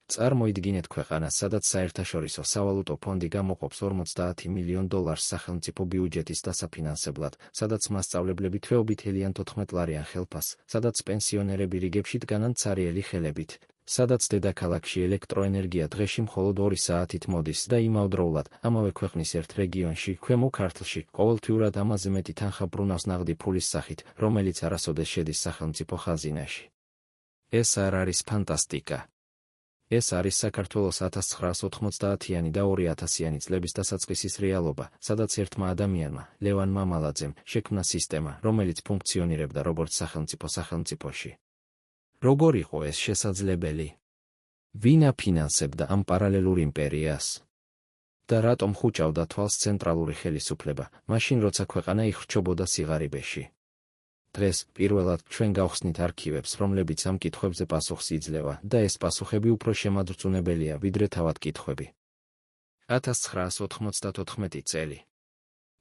წარმოიდგინეთ ქვეყანას, სადაც საერთაშორისო სავალუტო ფონდი გამოყოფს $50 მილიონ სახელმწიფო ბიუჯეტის დასაფინანსებლად, სადაც მასწავლებლები თვეობით ელიან 14 ლარიან ხელფასს, სადაც პენსიონერები რიგებში დგანან ცარიელი ხელებით, სადაც დედაქალაქში ელექტროენერგია დღეში მხოლოდ 2 საათით მოდის და იმავდროულად, ამავე ქვეყნის ერთ რეგიონში, ქვემო ქართლში, ყოველთვიურად ამაზე მეტი თანხა ბრუნავს ნაღდი ფულის სახით, რომელიც არასოდეს შედის სახელმწიფო ხაზინაში. ეს არ არის ფანტასტიკა. ეს არის საქართველოს 1990-იანი და 2000-იანი წლების დასაწყისის რეალობა, სადაც ერთმა ადამიანმა, ლევან მამალაძემ, შექმნა სისტემა, რომელიც ფუნქციონირებდა როგორც სახელმწიფოში. როგორ იყო ეს შესაძლებელი? ვინ აფინანსებდა ამ პარალელურ იმპერიას? და რატომ ხუჭავდა თვალს ცენტრალური ხელისუფლება, მაშინ როცა ქვეყანა იხრჩობოდა სიღარიბეში? დღეს, პირველად, ჩვენ გავხსნით არქივებს, რომლებიც ამ კითხვებზე პასუხს იძლევა და ეს პასუხები უფრო შემაძრწუნებელია, ვიდრე თავად კითხვები. 1994 წელი.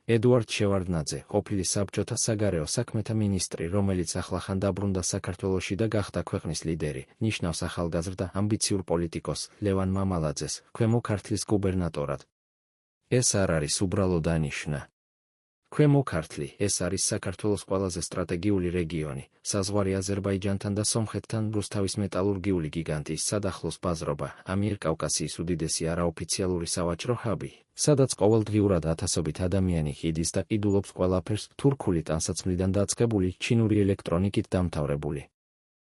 ედუარდ შევარდნაძე, ყოფილი საბჭოთა საგარეო საქმეთა მინისტრი, რომელიც ახლახან დაბრუნდა საქართველოში და გახდა ქვეყნის ლიდერი, ნიშნავს ახალგაზრდა, ამბიციურ პოლიტიკოს, ლევან მამალაძეს, ქვემო ქართლის გუბერნატორად. ეს არ არის უბრალო დანიშვნა. ქვემო ქართლი, ეს არის საქართველოს ყველაზე სტრატეგიული რეგიონი, საზღვარი აზერბაიჯანთან და სომხეთთან, რუსთავის მეტალურგიული გიგანტის სადახლოს ბაზრობა, ამიერკავკასიის უდიდესი არაოფიციალური სავაჭრო ჰაბი, სადაც ყოველდღიურად ათასობით ადამიანი ხიდის და ყიდულობს ყველაფერს, თურქული ტანსაცმლიდან დაწყებული, ჩინური ელექტრონიკით დამთავრებული.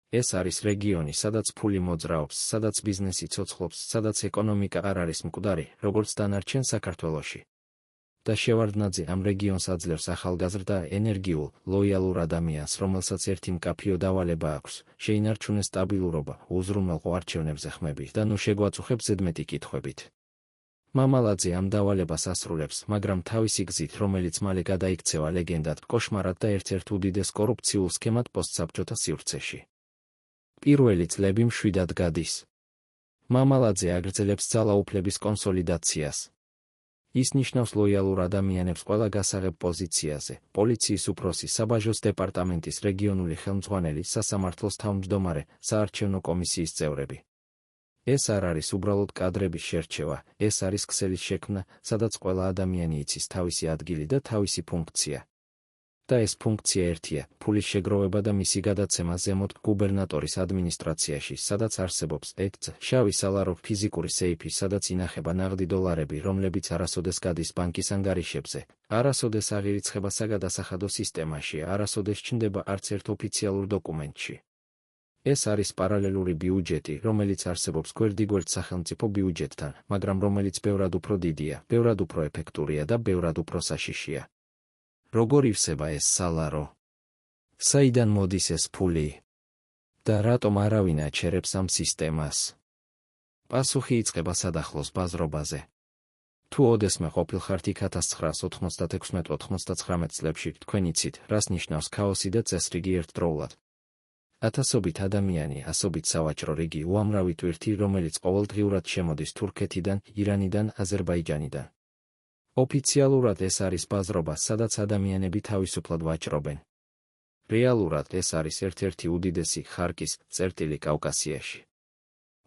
ეს არის რეგიონი, სადაც ფული მოძრაობს, სადაც ბიზნესი ცოცხლობს, სადაც ეკონომიკა არ არის მკვდარი, როგორც დანარჩენ საქართველოში. და შევარდნაძე ამ რეგიონს აძლევს ახალგაზრდა, ენერგიულ, ლოიალურ ადამიანს, რომელსაც ერთი მკაფიო დავალება აქვს, შეინარჩუნეს სტაბილურობა, უზრუნველყო არჩევნებზე ხმები და ნუ შეგვაწუხებს ზედმეტი კითხვებით. მამალაძე ამ დავალებას ასრულებს, მაგრამ თავისი გზით, რომელიც მალე გადაიქცევა ლეგენდად, კოშმარად და ერთ-ერთ უდიდეს კორუფციულ სქემად პოსტსაბჭოთა სივრცეში. პირველი წლები მშვიდად გადის. მამალაძე აგრძელებს ძალაუფლების კონსოლიდაციას. ის ნიშნავს ლოიალურ ადამიანებს ყველა გასაღებ პოზიციაზე, პოლიციის უფროსი, საბაჟოს დეპარტამენტის რეგიონული ხელმძღვანელი, სასამართლოს თავმჯდომარე, საარჩევნო კომისიის წევრები. ეს არ არის უბრალოდ კადრების შერჩევა, ეს არის ქსელის შექმნა, სადაც ყველა ადამიანი იცის თავისი ადგილი და თავისი ფუნქცია. და ეს ფუნქცია ერთია, ფულის შეგროვება და მისი გადაცემა ზემოთ გუბერნატორის ადმინისტრაციაში, სადაც არსებობს ეკც, შავი სალარო, ფიზიკური სეიფი, სადაც ინახება ნაღდი დოლარები, რომლებიც არასოდეს გადის ბანკის ანგარიშებზე, არასოდეს აღირიცხება საგადასახადო სისტემაში, არასოდეს ჩნდება არც ერთ ოფიციალურ დოკუმენტში. ეს არის პარალელური ბიუჯეტი, რომელიც არსებობს გვერდიგვერდ სახელმწიფო ბიუჯეტთან, მაგრამ რომელიც ბევრად უფრო დიდია, ბევრად უფრო ეფექტურია და ბევრად უფრო საშიშია. როგორ ივსება ეს სალარო? საიდან მოდის ეს ფული? და რატომ არავინ აჩერებს ამ სისტემას? პასუხი იწყება სადახლოს ბაზრობაზე. თუ ოდესმე ყოფილხართ იქ 1996-99 წლებში, თქვენ იცით, რას ნიშნავს ქაოსი და წესრიგი ერთდროულად. ათასობით ადამიანი, ასობით სავაჭრო რიგი, უამრავი ტვირთი, რომელიც ყოველდღიურად შემოდის თურქეთიდან, ირანიდან, აზერბაიჯანიდან. ოფიციალურად ეს არის ბაზრობა, სადაც ადამიანები თავისუფლად ვაჭრობენ. რეალურად ეს არის ერთ-ერთი უდიდესი ხარკის წერტილი კავკასიაში.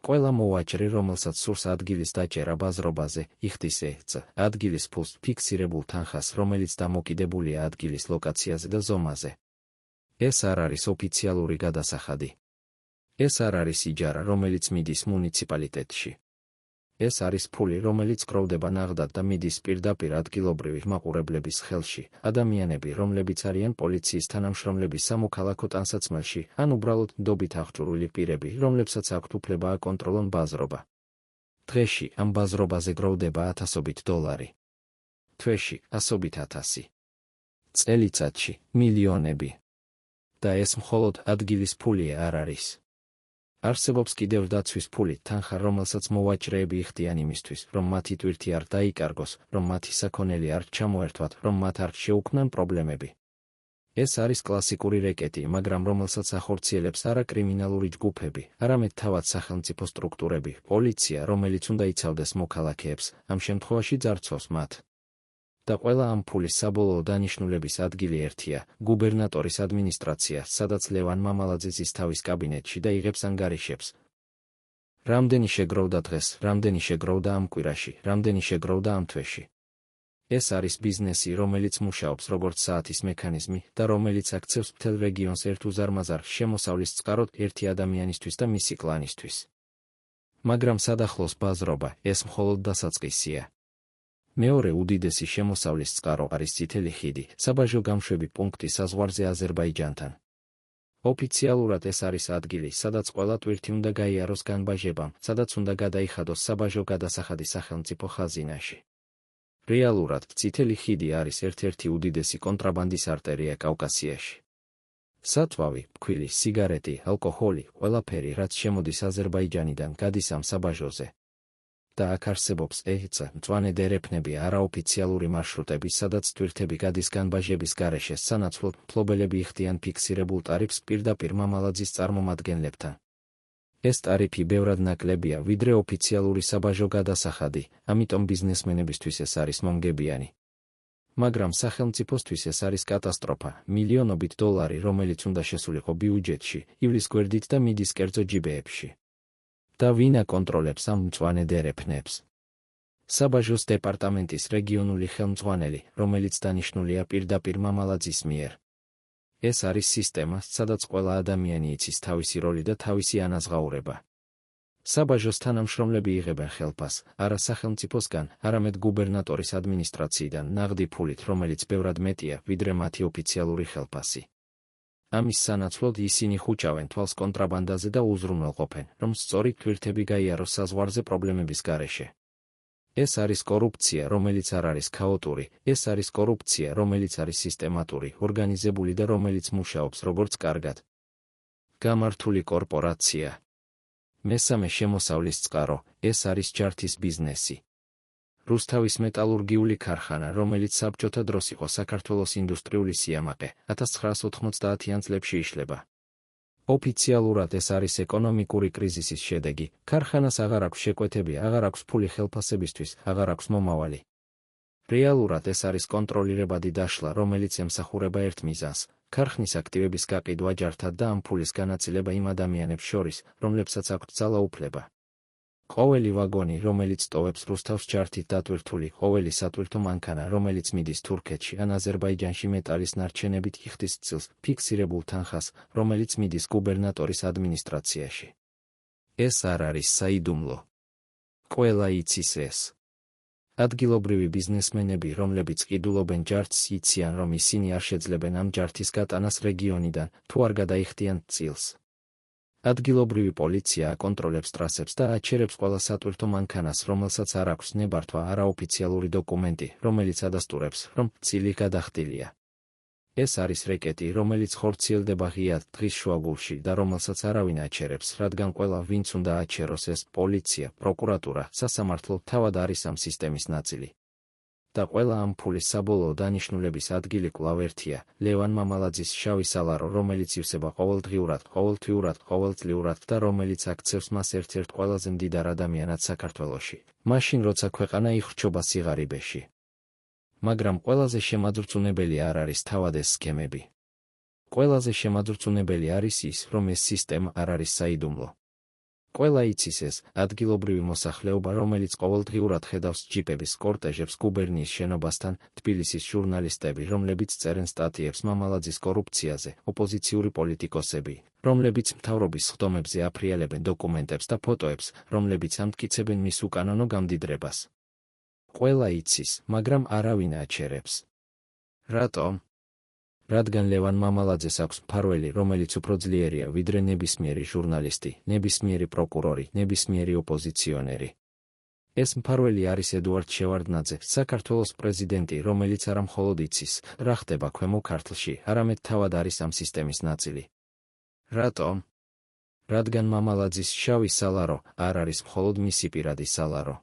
ყველა მოვაჭრე, რომელსაც სურს ადგილის დაჭერა ბაზრობაზე, იხდის ეხც, ადგილის ფულს, ფიქსირებულ თანხას, რომელიც დამოკიდებულია ადგილის ლოკაციაზე და ზომაზე. ეს არ არის ოფიციალური გადასახადი. ეს არ არის იჯარა, რომელიც მიდის მუნიციპალიტეტში. ეს არის ფული, რომელიც გროვდება ნაღდად და მიდის პირდაპირ ადგილობრივი მაყურებლების ხელში, ადამიანები, რომლებიც არიან პოლიციის თანამშრომლები სამოქალაქო ტანსაცმელში, ან უბრალოდ ნდობით აღჭურვილი პირები, რომლებსაც აქვთ უფლება აკონტროლონ ბაზრობა. დღეში ამ ბაზრობაზე გროვდება ათასობით დოლარი. თვეში ასობით ათასი. წელიწადში მილიონები. და ეს მხოლოდ ადგილის ფული არ არის. არსებობს კიდევ დაცვის ფული, თანხა, რომელსაც მოვაჭრეები იხდიან იმისთვის, რომ მათი ტვირთი არ დაიკარგოს, რომ მათი საქონელი არ ჩამოერთვათ, რომ მათ არ შეუქმნან პრობლემები. ეს არის კლასიკური რეკეტი, მაგრამ რომელსაც ახორციელებს არა კრიმინალური ჯგუფები, არამედ თავად სახელმწიფო სტრუქტურები, პოლიცია, რომელიც უნდა იცავდეს მოქალაქეებს, ამ შემთხვევაში ძარცვავს მათ. და ყველა ამ ფულის საბოლოო დანიშნულების ადგილი ერთია, გუბერნატორის ადმინისტრაცია, სადაც ლევან მამალაძე ზის თავის კაბინეტში და იღებს ანგარიშებს. რამდენი შეგროვდა დღეს, რამდენი შეგროვდა ამ კვირაში, რამდენი შეგროვდა ამ თვეში. ეს არის ბიზნესი, რომელიც მუშაობს როგორც საათის მექანიზმი და რომელიც აქცევს მთელ რეგიონს ერთ უზარმაზარ შემოსავლის წყაროდ ერთი ადამიანისთვის და მისი კლანისთვის. მაგრამ სადახლოს ბაზრობა ეს მხოლოდ დასაწყისია. მეორე უდიდესი შემოსავლის წყარო არის წითელი ხიდი, საბაჟო გამშვები პუნქტი საზღვარზე აზერბაიჯანთან. ოფიციალურად ეს არის ადგილი, სადაც ყველა ტვირთი უნდა გაიაროს განბაჟებამ, სადაც უნდა გადაიხადოს საბაჟო გადასახადი სახელმწიფო ხაზინაში. რეალურად, წითელი ხიდი არის ერთ-ერთი უდიდესი კონტრაბანდის არტერია კავკასიაში. სათვავი, ფქვილი, სიგარეტი, ალკოჰოლი, ყველაფერი, რაც შემოდის აზერბაიჯანიდან, გადის ამ საბაჟოზე. და აქ არსებობს EHC, მწვანე დერეფნები, არაოფიციალური მარშრუტები, სადაც ტვირთები გადის განბაჟების გარეშე, სანაცვლოდ მფლობელები იხდიან ფიქსირებულ ტარიფს პირდაპირ მამალაძის წარმომადგენლებთან. ეს ტარიფი ბევრად ნაკლებია, ვიდრე ოფიციალური საბაჟო გადასახადი, ამიტომ ბიზნესმენებისთვის ეს არის მომგებიანი. მაგრამ სახელმწიფოსთვის ეს არის კატასტროფა, მილიონობით დოლარი, რომელიც უნდა შესულიყო ბიუჯეტში, ივლის გვერდით და მიდის კერძო ჯიბეებში. და ვინ აკონტროლებს ამ მწვანე დერეფნებს? საბაჟოს დეპარტამენტის რეგიონული ხელმძღვანელი, რომელიც დანიშნულია პირდაპირ მამალაძის მიერ. ეს არის სისტემა, სადაც ყველა ადამიანი იცის თავისი როლი და თავისი ანაზღაურება. საბაჟოს თანამშრომლები იღებენ ხელფას, არა სახელმწიფოსგან, არამედ გუბერნატორის ადმინისტრაციიდან, ნაღდი ფულით, რომელიც ბევრად მეტია, ვიდრე მათი ოფიციალური ხელფასი. ამის სანაცვლოდ ისინი ხუჭავენ თვალს კონტრაბანდაზე და უზრუნველყოფენ, რომ სწორი თვირთები გაიაროს საზღვარზე პრობლემების გარეშე. ეს არის კორუფცია, რომელიც არ არის ქაოტური, ეს არის კორუფცია, რომელიც არის სისტემატური, ორგანიზებული და რომელიც მუშაობს როგორც კარგად გამართული კორპორაცია. მესამე შემოსავლის წყარო, ეს არის ჯართის ბიზნესი. რუსთავის მეტალურგიული ქარხანა, რომელიც საბჭოთა დროს იყო საქართველოს ინდუსტრიული სიამაყე, 1990-იან წლებში იშლება. ოფიციალურად ეს არის ეკონომიკური კრიზისის შედეგი, ქარხანას აღარ აქვს შეკვეთები, აღარ აქვს ფული ხელფასებისთვის, აღარ აქვს მომავალი. რეალურად ეს არის კონტროლირებადი დაშლა, რომელიც ემსახურება ერთ მიზანს, ქარხნის აქტივების გაყიდვა ჯართად და ამ ფულის განაწილება იმ ადამიანებს შორის, რომლებსაც აქვთ ძალაუფლება. ყოველი ვაგონი, რომელიც ტოვებს რუსთავს ჯართით დატვირთული, ყოველი სატვირთო მანქანა, რომელიც მიდის თურქეთში ან აზერბაიჯანში მეტალის ნარჩენებით იხდის წილს, ფიქსირებულ თანხას, რომელიც მიდის გუბერნატორის ადმინისტრაციაში. ეს არ არის საიდუმლო. ყველა იცის ეს. ადგილობრივი ბიზნესმენები, რომლებიც ყიდულობენ ჯართს, იციან, რომ ისინი არ შეძლებენ ამ ჯართის გატანას რეგიონიდან, თუ არ გადაიხდიან წილს. ადგილობრივი პოლიცია აკონტროლებს ტრასებს და აჩერებს ყველა სატვირთო მანქანას, რომელსაც არ აქვს ნებართვა არაოფიციალური დოკუმენტი, რომელიც ადასტურებს, რომ წილი გადახდილია. ეს არის რეკეტი, რომელიც ხორციელდება ღიად დღის შუაგულში და რომელსაც არავინ აჩერებს, რადგან ყველა, ვინც უნდა აჩეროს, ეს პოლიცია, პროკურატურა, სასამართლო, თავად არის ამ სისტემის ნაწილი. და ყველა ამ ფულის საბოლოო დანიშნულების ადგილი კვლავ ერთია, ლევან მამალაძის შავი სალარო, რომელიც ივსება ყოველდღიურად, ყოველთვიურად, ყოველწლიურად და რომელიც აქცევს მას ერთ-ერთ ყველაზე მდიდარ ადამიანად საქართველოში, მაშინ როცა ქვეყანა იხრჩობა სიღარიბეში. მაგრამ ყველაზე შემაძრწუნებელი არ არის თავად ეს სქემები. ყველაზე შემაძრწუნებელი არის ის, რომ ეს სისტემა არ არის საიდუმლო. ყველა იცის ეს, ადგილობრივი მოსახლეობა, რომელიც ყოველდღიურად ხედავს ჯიპების კორტეჟებს გუბერნიის შენობასთან, თბილისის ჟურნალისტები, რომლებიც წერენ სტატიებს მამალაძის კორუფციაზე, ოპოზიციური პოლიტიკოსები, რომლებიც მთავრობის სხდომებზე აფრიალებენ დოკუმენტებს და ფოტოებს, რომლებიც ამტკიცებენ მის უკანონო გამდიდრებას. ყველა იცის, მაგრამ არავინ აჩერებს. რატომ? რადგან ლევან მამალაძეს აქვს მფარველი, რომელიც უფრო ძლიერია ვიდრე ნებისმიერი ჟურნალისტი, ნებისმიერი პროკურორი, ნებისმიერი ოპოზიციონერი. ეს მფარველი არის ედუარდ შევარდნაძე, საქართველოს პრეზიდენტი, რომელიც არა მხოლოდ იცის, რა ხდება ქვემო ქართლში, არამედ თავად არის ამ სისტემის ნაწილი. რატომ? რადგან მამალაძის შავი სალარო არ არის მხოლოდ მისი პირადი სალარო.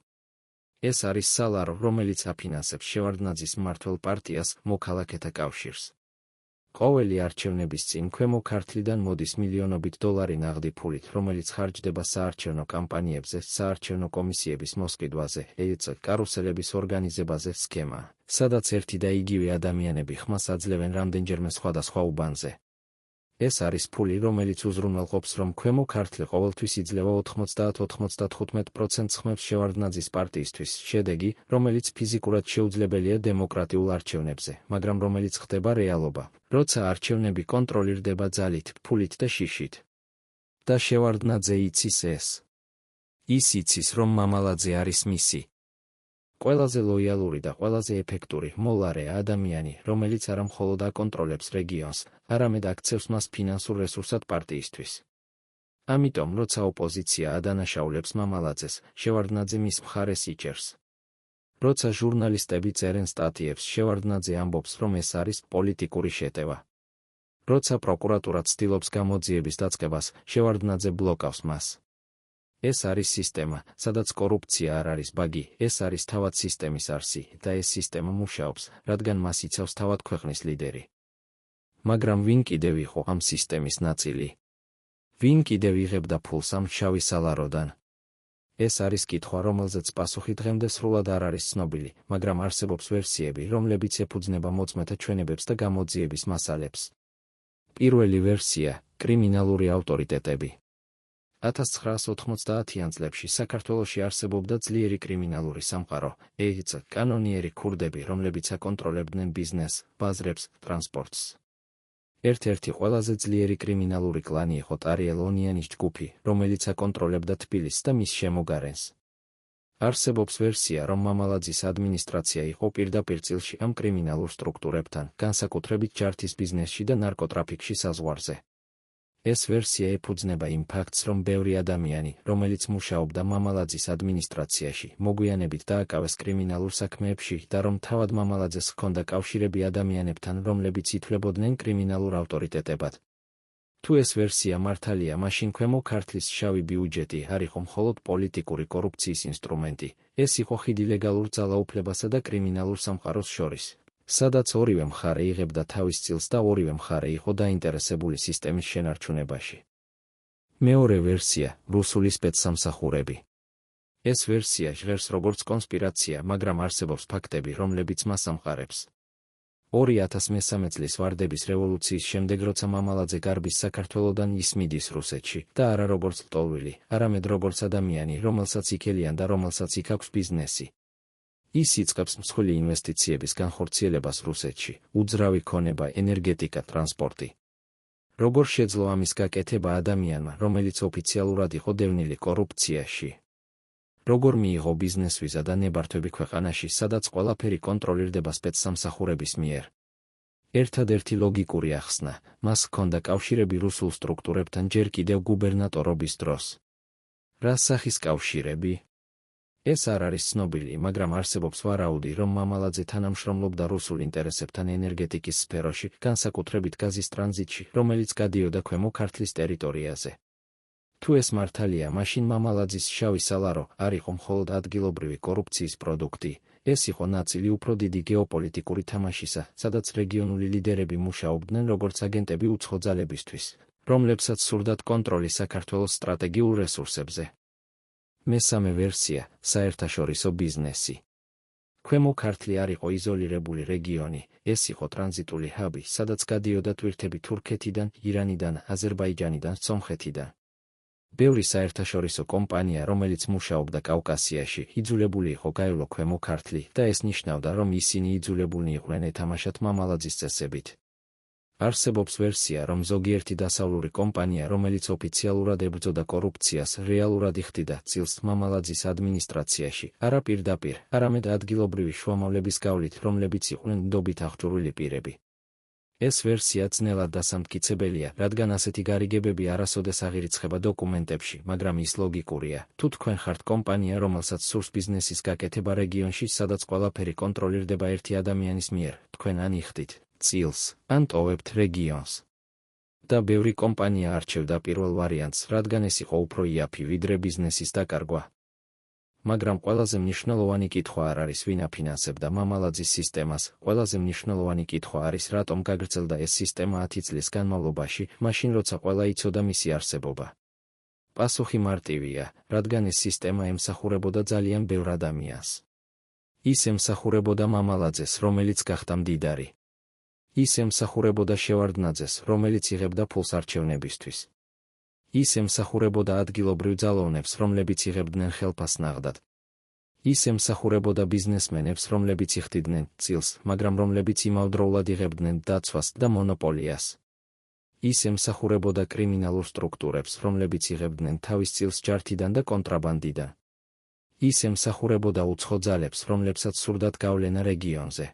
ეს არის სალარო, რომელიც აფინანსებს შევარდნაძის მმართველ პარტიას, მოქალაქეთა კავშირს. ყოველი არჩევნების წინ ქვემო ქართლიდან მოდის მილიონობით დოლარი ნაღდი ფულით, რომელიც ხარჯდება საარჩევნო კამპანიებზე, საარჩევნო კომისიების მოსყიდვაზე, EHC კარუსელების ორგანიზებაზე, სქემა, სადაც ერთი და იგივე ადამიანები ხმას აძლევენ რამდენჯერმე სხვადასხვა უბანზე. ეს არის ფული, რომელიც უზრუნველყოფს, რომ ქვემო ქართლი ყოველთვის იძლევა 90-95% ხმებს შევარდნაძის პარტიისთვის, შედეგი, რომელიც ფიზიკურად შეუძლებელია დემოკრატიულ არჩევნებზე, მაგრამ რომელიც ხდება რეალობა, როცა არჩევნები კონტროლირდება ძალით, ფულით და შიშით. და შევარდნაძე იცის ეს. ის იცის, რომ მამალაძე არის მისი ყველაზე ლოიალური და ყველაზე ეფექტური მოლარე ადამიანი, რომელიც არა მხოლოდ აკონტროლებს რეგიონს, არამედ აქცევს მას ფინანსურ რესურსად პარტიისთვის. ამიტომ, როცა ოპოზიცია ადანაშაულებს მამალაძეს, შევარდნაძე მის მხარეს იჭერს. როცა ჟურნალისტები წერენ სტატიებს, შევარდნაძე ამბობს, რომ ეს არის პოლიტიკური შეტევა. როცა პროკურატურა ცდილობს გამოძიების დაწყებას, შევარდნაძე ბლოკავს მას. ეს არის სისტემა, სადაც კორუფცია არ არის ბაგი, ეს არის თავად სისტემის არსი და ეს სისტემა მუშაობს, რადგან მას იცავს თავად ქვეყნის ლიდერი. მაგრამ ვინ კიდევ იყო ამ სისტემის ნაწილი? ვინ კიდევ იღებდა ფულს ამ შავი სალაროდან? ეს არის კითხვა, რომელზეც პასუხი დღემდე სრულად არ არის ცნობილი, მაგრამ არსებობს ვერსიები, რომლებიც ეფუძნება მოწმეთა ჩვენებებს და გამოძიების მასალებს. პირველი ვერსია – კრიმინალური ავტორიტეტები. 1990-იან წლებში საქართველოში არსებობდა ძლიერი კრიმინალური სამყარო, EIC, კანონიერი ქურდები, რომლებიც აკონტროლებდნენ ბიზნესს, ბაზრებს, ტრანსპორტს. ერთ-ერთი ყველაზე ძლიერი კრიმინალური კლანი იყო ტარიელ-ონიანის ჯგუფი, რომელიც აკონტროლებდა თბილისს და მის შემოგარენს. არსებობს ვერსია, რომ მამალაძის ადმინისტრაცია იყო პირდაპირ წილში ამ კრიმინალურ სტრუქტურებთან, განსაკუთრებით ჯართის ბიზნესში და ნარკოტრაფიკში საზღვარზე. ეს ვერსია ეფუძნება იმ ფაქტს, რომ ბევრი ადამიანი, რომელიც მუშაობდა მამალაძის ადმინისტრაციაში, მოგვიანებით დააკავეს კრიმინალურ საქმეებში და რომ თავად მამალაძეს ჰქონდა კავშირები ადამიანებთან, რომლებიც ითვლებოდნენ კრიმინალურ ავტორიტეტებად. თუ ეს ვერსია მართალია, მაშინ ქვემო ქართლის შავი ბიუჯეტი არ იყო მხოლოდ პოლიტიკური კორუფციის ინსტრუმენტი, ეს იყო ხიდი ლეგალურ ძალაუფლებასა და კრიმინალურ სამყაროს შორის, სადაც ორივე მხარე იღებდა თავის წილს და ორივე მხარე იყო დაინტერესებული სისტემის შენარჩუნებაში. მეორე ვერსია – რუსული სპეცსამსახურები. ეს ვერსია ჟღერს როგორც კონსპირაცია, მაგრამ არსებობს ფაქტები, რომლებიც მას ამყარებს. 2013 წლის ვარდების რევოლუციის შემდეგ, როცა მამალაძე გარბის საქართველოდან ის მიდის რუსეთში და არა როგორც ლტოლვილი, არამედ როგორც ადამიანი, რომელსაც იქელიან და რომელსაც იქ აქვს ბიზნესი. ის იწყებს მსხვილი ინვესტიციების განხორციელებას რუსეთში, უძრავი ქონება, ენერგეტიკა, ტრანსპორტი. როგორ შეძლო ამის გაკეთება ადამიანმა, რომელიც ოფიციალურად იყო დევნილი კორუფციაში? როგორ მიიღო ბიზნეს ვიზა და ნებართვები ქვეყანაში, სადაც ყველაფერი კონტროლირდება სპეცსამსახურების მიერ? ერთადერთი ლოგიკური ახსნა, მას ჰქონდა კავშირები რუსულ სტრუქტურებთან ჯერ კიდევ გუბერნატორობის დროს. რა სახის კავშირები? ეს არ არის ცნობილი, მაგრამ არსებობს ვარაუდი, რომ მამალაძე თანამშრომლობდა რუსულ ინტერესებთან ენერგეტიკის სფეროში, განსაკუთრებით გაზის ტრანზიტში, რომელიც გადიოდა ქვემო ქართლის ტერიტორიაზე. თუ ეს მართალია, მაშინ მამალაძის შავი სალარო არ იყო მხოლოდ ადგილობრივი კორუფციის პროდუქტი, ეს იყო ნაწილი უფრო დიდი გეოპოლიტიკური თამაშისა, სადაც რეგიონული ლიდერები მუშაობდნენ როგორც აგენტები უცხო ძალებისთვის, რომლებსაც სურდათ კონტროლი საქართველოს სტრატეგიულ რესურსებზე. მესამე ვერსია – საერთაშორისო ბიზნესი. ქვემო ქართლი არ იყო იზოლირებული რეგიონი, ეს იყო ტრანზიტული ჰაბი, სადაც გადიოდა ტვირთები თურქეთიდან, ირანიდან, აზერბაიჯანიდან, სომხეთიდან. ბევრი საერთაშორისო კომპანია, რომელიც მუშაობდა კავკასიაში, იძულებული იყო გაევლო ქვემო ქართლი და ეს ნიშნავდა, რომ ისინი იძულებულნი იყვნენ ეთამაშათ მამალაძის წესებით. არსებობს ვერსია, რომ ზოგიერთი დასავლური კომპანია, რომელიც ოფიციალურად ებრძოდა კორუფციას, რეალურად იხდიდა წილს მამალაძის ადმინისტრაციაში, არა პირდაპირ, არამედ ადგილობრივი შუამავლების გავლით, რომლებიც იყვნენ ნდობით აღჭურვილი პირები. ეს ვერსია ძნელად დასამტკიცებელია, რადგან ასეთი გარიგებები არასოდეს აღირიცხება დოკუმენტებში, მაგრამ ის ლოგიკურია. თუ თქვენ ხართ კომპანია, რომელსაც სურს ბიზნესის გაკეთება რეგიონში, სადაც ყველაფერი კონტროლირდება ერთი ადამიანის მიერ, თქვენ ან იხდით წილს, ან ტოვებთ რეგიონს. და ბევრი კომპანია არჩევდა პირველ ვარიანტს, რადგან ეს იყო უფრო იაფი, ვიდრე ბიზნესის დაკარგვა. მაგრამ ყველაზე მნიშვნელოვანი კითხვა არ არის, ვინ აფინანსებდა მამალაძის სისტემას, ყველაზე მნიშვნელოვანი კითხვა არის, რატომ გაგრძელდა ეს სისტემა 10 წლის განმავლობაში, მაშინ როცა ყველა იცოდა მისი არსებობა. პასუხი მარტივია, რადგან ეს სისტემა ემსახურებოდა ძალიან ბევრ ადამიანს. ის ემსახურებოდა მამალაძეს, რომელიც გახდა მდიდარი. ის ემსახურებოდა შევარდნაძეს, რომელიც იღებდა ფულს არჩევნებისთვის. ის ემსახურებოდა ადგილობრივ ძალოვნებს, რომლებიც იღებდნენ ხელფასს ნაღდად. ის ემსახურებოდა ბიზნესმენებს, რომლებიც იხდიდნენ წილს, მაგრამ რომლებიც იმავდროულად იღებდნენ დაცვას და მონოპოლიას. ის ემსახურებოდა კრიმინალურ სტრუქტურებს, რომლებიც იღებდნენ თავის წილს ჯართიდან და კონტრაბანდიდან. ის ემსახურებოდა უცხო ძალებს, რომლებსაც სურდათ გავლენა რეგიონზე.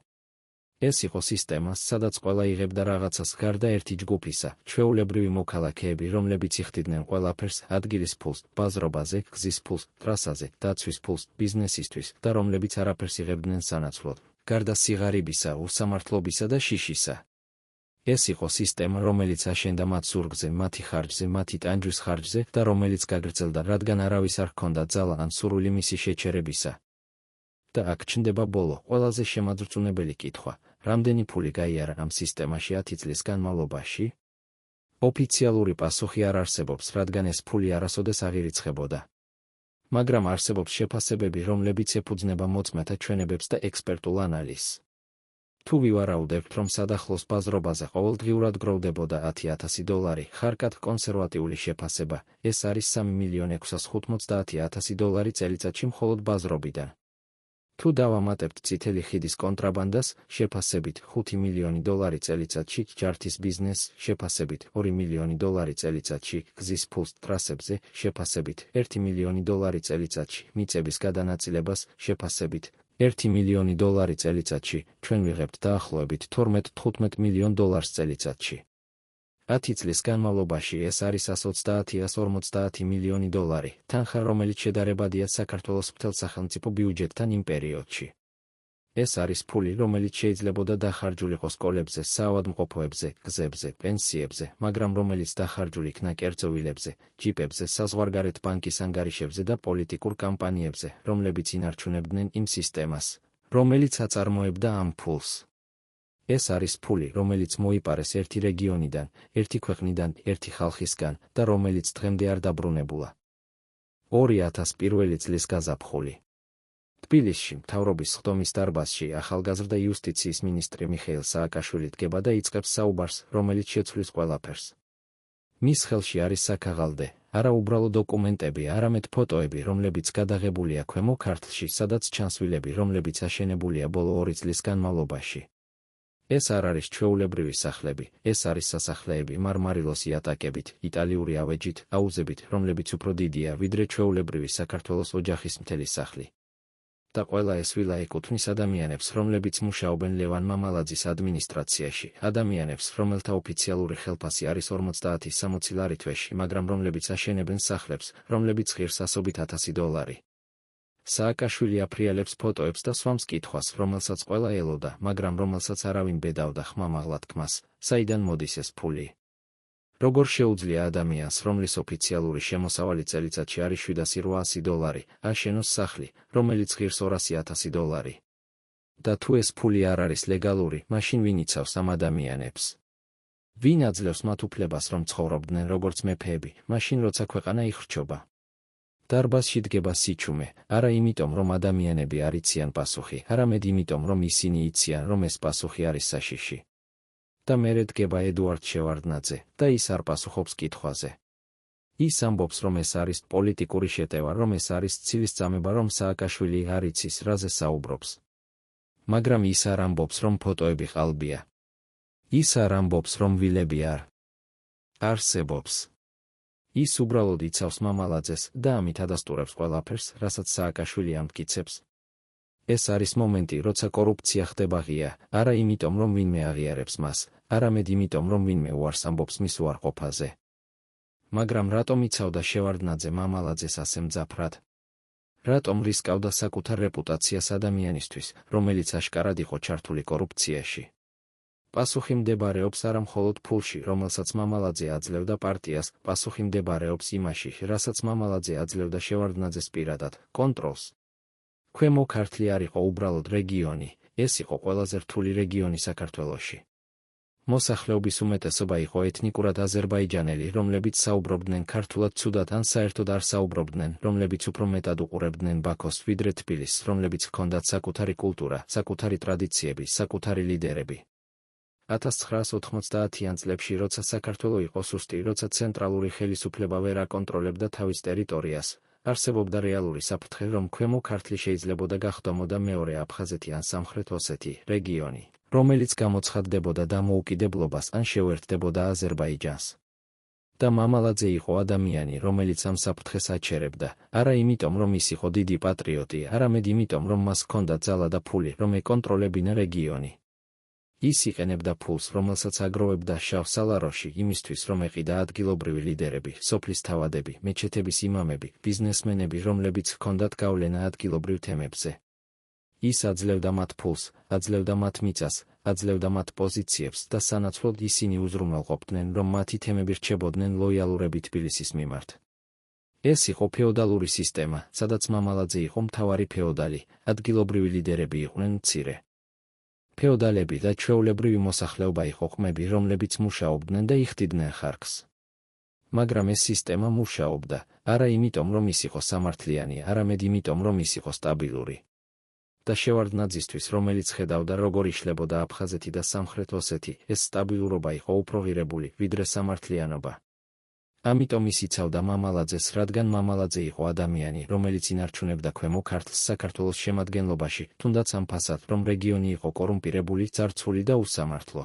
ეს იყო სისტემა, სადაც ყველა იღებდა რაღაცას გარდა ერთი ჯგუფისა, ჩვეულებრივი მოქალაქეები, რომლებიც იხდიდნენ ყველაფერს, ადგილის ფულს, ბაზრობაზე, გზის ფულს, ტრასაზე, დაცვის ფულს, ბიზნესისთვის და რომლებიც არაფერს იღებდნენ სანაცვლოდ, გარდა სიღარიბისა, უსამართლობისა და შიშისა. ეს იყო სისტემა, რომელიც აშენდა მათ ზურგზე, მათი ხარჯზე, მათი ტანჯვის ხარჯზე და რომელიც გაგრძელდა, რადგან არავის არ ჰქონდა ძალა ან სურვილი მისი შეჩერებისა. და აქ ჩნდება ბოლო, ყველაზე შემაძრწუნებელი კითხვა: რამდენი ფული გაიარა ამ სისტემაში 10 წლის განმავლობაში? ოფიციალური პასუხი არ არსებობს, რადგან ეს ფული არასოდეს აღირიცხებოდა. მაგრამ არსებობს შეფასებები, რომლებიც ეფუძნება მოწმეთა ჩვენებებს და ექსპერტულ ანალიზს. თუ ვივარაუდებთ, რომ სადახლოს ბაზრობაზე ყოველდღიურად გროვდებოდა $10,000, ხარკად კონსერვატიული შეფასება, ეს არის $3,650,000 წელიწადში მხოლოდ ბაზრობიდან. თუ დავამატებთ წითელი ხიდის კონტრაბანდას, შეფასებით $5 მილიონი წელიწადში, ჯართის ბიზნესს, შეფასებით $2 მილიონი წელიწადში, გზის ფულს ტრასებზე, შეფასებით $1 მილიონი წელიწადში, მიწების გადანაწილებას, შეფასებით $1 მილიონი წელიწადში, ჩვენ ვიღებთ დაახლოებით $12-15 მილიონ წელიწადში. 10 წლის განმავლობაში ეს არის $130-150 მილიონი, თანხა, რომელიც შედარებადია საქართველოს მთელ სახელმწიფო ბიუჯეტთან იმ პერიოდში. ეს არის ფული, რომელიც შეიძლებოდა დახარჯულიყო სკოლებზე, საავადმყოფოებზე, გზებზე, პენსიებზე, მაგრამ რომელიც დახარჯული იქნა კერძო ვილებზე, ჯიპებზე, საზღვარგარეთ ბანკის ანგარიშებზე და პოლიტიკურ კამპანიებზე, რომლებიც ინარჩუნებდნენ იმ სისტემას, რომელიც აწარმოებდა ამ ფულს. ეს არის ფული, რომელიც მოიპარეს ერთი რეგიონიდან, ერთი ქვეყნიდან, ერთი ხალხისგან და რომელიც დღემდე არ დაბრუნებულა. 2001 წლის გაზაფხული. თბილისში, მთავრობის სხდომის დარბაზში, ახალგაზრდა იუსტიციის მინისტრი მიხეილ სააკაშვილი დგება და იწყებს საუბარს, რომელიც შეცვლის ყველაფერს. მის ხელში არის საქაღალდე, არა უბრალო დოკუმენტები, არამედ ფოტოები, რომლებიც გადაღებულია ქვემო ქართლში, სადაც ჩანსვილები, რომლებიც აშენებულია ბოლო 2 წლის განმავლობაში. ეს არ არის ჩვეულებრივი სახლები, ეს არის სასახლეები მარმარილოს იატაკებით, იტალიური ავეჯით, აუზებით, რომლებიც უფრო დიდია, ვიდრე ჩვეულებრივი საქართველოს ოჯახის მთელი სახლი. და ყველა ეს ვილა ეკუთვნის ადამიანებს, რომლებიც მუშაობენ ლევან მამალაძის ადმინისტრაციაში, ადამიანებს, რომელთა ოფიციალური ხელფასი არის 50-60 ლარი თვეში, მაგრამ რომლებიც აშენებენ სახლებს, რომლებიც ღირს ასობით $1,000. სააკაშვილი აფრიალებს ფოტოებს და swams კითხვას, რომელსაც ყველა ელოდა, მაგრამ რომელსაც არავინ ბედავდა ხმამაღლა თქმას, საიდან მოდის ეს ფული? როგორ შეუძლია ადამიანს, რომლის ოფიციალური შემოსავალი წელიწადში არის $700-800, აშენოს სახლი, რომელიც ღირს $200,000? და თუ ეს ფული არ არის ლეგალური, მაშინ ვინ იცავს ამ ადამიანებს? ვინ აძლევს მათ უფლებას, რომ ცხოვრობდნენ როგორც მეფეები, მაშინ როცა ქვეყანა იხრჩობა? დარბაზში დგება სიჩუმე, არა იმიტომ, რომ ადამიანები არ იციან პასუხი, არამედ იმიტომ, რომ ისინი იციან, რომ ეს პასუხი არის საშიში. და მერე დგება ედუარდ შევარდნაძე, და ის არ პასუხობს კითხვაზე. ის ამბობს, რომ ეს არის პოლიტიკური შეტევა, რომ ეს არის ცილისწამება, რომ სააკაშვილი არ იცის, რაზე საუბრობს. მაგრამ ის არ ამბობს, რომ ფოტოები ყალბია. ის არ ამბობს, რომ ვილები არ არსებობს. ის უბრალოდ იცავს მამალაძეს და ამით ადასტურებს ყველაფერს, რასაც სააკაშვილი ამტკიცებს. ეს არის მომენტი, როცა კორუფცია ხდება ღია, არა იმიტომ, რომ ვინმე აღიარებს მას, არამედ იმიტომ, რომ ვინმე უარს ამბობს მის უარყოფაზე. მაგრამ რატომ იცავდა შევარდნაძე მამალაძეს ასე მძაფრად? რატომ რისკავდა საკუთარ რეპუტაციას ადამიანისთვის, რომელიც აშკარად იყო ჩართული კორუფციაში? პასუხი მდებარეობს არა მხოლოდ ფულში, რომელსაც მამალაძე აძლევდა პარტიას, პასუხი მდებარეობს იმაში, რასაც მამალაძე აძლევდა შევარდნაძეს პირადად, კონტროლს. ქვემო ქართლი არ იყო უბრალოდ რეგიონი, ეს იყო ყველაზე რთული რეგიონი საქართველოში. მოსახლეობის უმეტესობა იყო ეთნიკურად აზერბაიჯანელი, რომლებიც საუბრობდნენ ქართულად ცუდად ან საერთოდ არ საუბრობდნენ, რომლებიც უფრო მეტად უყურებდნენ ბაქოს ვიდრე თბილისს, რომლებიც ჰქონდათ საკუთარი კულტურა, საკუთარი ტრადიციები, საკუთარი ლიდერები. 1990-იან წლებში, როცა საქართველო იყო სუსტი, როცა ცენტრალური ხელისუფლება ვერ აკონტროლებდა თავის ტერიტორიას, არსებობდა რეალური საფრთხე, რომ ქვემო ქართლი შეიძლებოდა გახდომოდა მეორე აფხაზეთი ან სამხრეთ ოსეთი რეგიონი, რომელიც გამოცხადდებოდა დამოუკიდებლობას ან შეუერთდებოდა აზერბაიჯანს. და მამალაძე იყო ადამიანი, რომელიც ამ საფრთხეს აჩერებდა, არა იმიტომ, რომ ის იყო დიდი პატრიოტი, არამედ იმიტომ, რომ მას ჰქონდა ძალა და ფული, რომ ეკონტროლებინა რეგიონი. ის იყენებდა ფულს, რომელსაც აგროვებდა შავ სალაროში, იმისთვის, რომ ეყიდა ადგილობრივი ლიდერები, სოფლის თავადები, მეჩეთების იმამები, ბიზნესმენები, რომლებიც ჰქონდათ გავლენა ადგილობრივ თემებზე. ის აძლევდა მათ ფულს, აძლევდა მათ მიწას, აძლევდა მათ პოზიციებს და სანაცვლოდ ისინი უზრუნველყოფდნენ, რომ მათი თემები რჩებოდნენ ლოიალურები თბილისის მიმართ. ეს იყო ფეოდალური სისტემა, სადაც მამალაძე იყო მთავარი ფეოდალი, ადგილობრივი ლიდერები იყვნენ მცირე. ფეოდალები და ჩვეულებრივი მოსახლეობა იყო ყმები, რომლებიც მუშაობდნენ და იხდიდნენ ხარკს. მაგრამ ეს სისტემა მუშაობდა, არა იმიტომ, რომ ის იყო სამართლიანი, არამედ იმიტომ, რომ ის იყო სტაბილური. და შევარდნაძისთვის, რომელიც ხედავდა, როგორ იშლებოდა აფხაზეთი და სამხრეთ ოსეთი, ეს სტაბილურობა იყო უფრო ღირებული, ვიდრე სამართლიანობა. ამიტომ ის იცავდა მამალაძეს, რადგან მამალაძე იყო ადამიანი, რომელიც ინარჩუნებდა ქვემო ქართლს საქართველოს შემადგენლობაში, თუნდაც ამ ფასად, რომ რეგიონი იყო კორუმპირებული, ძარცვული და უსამართლო.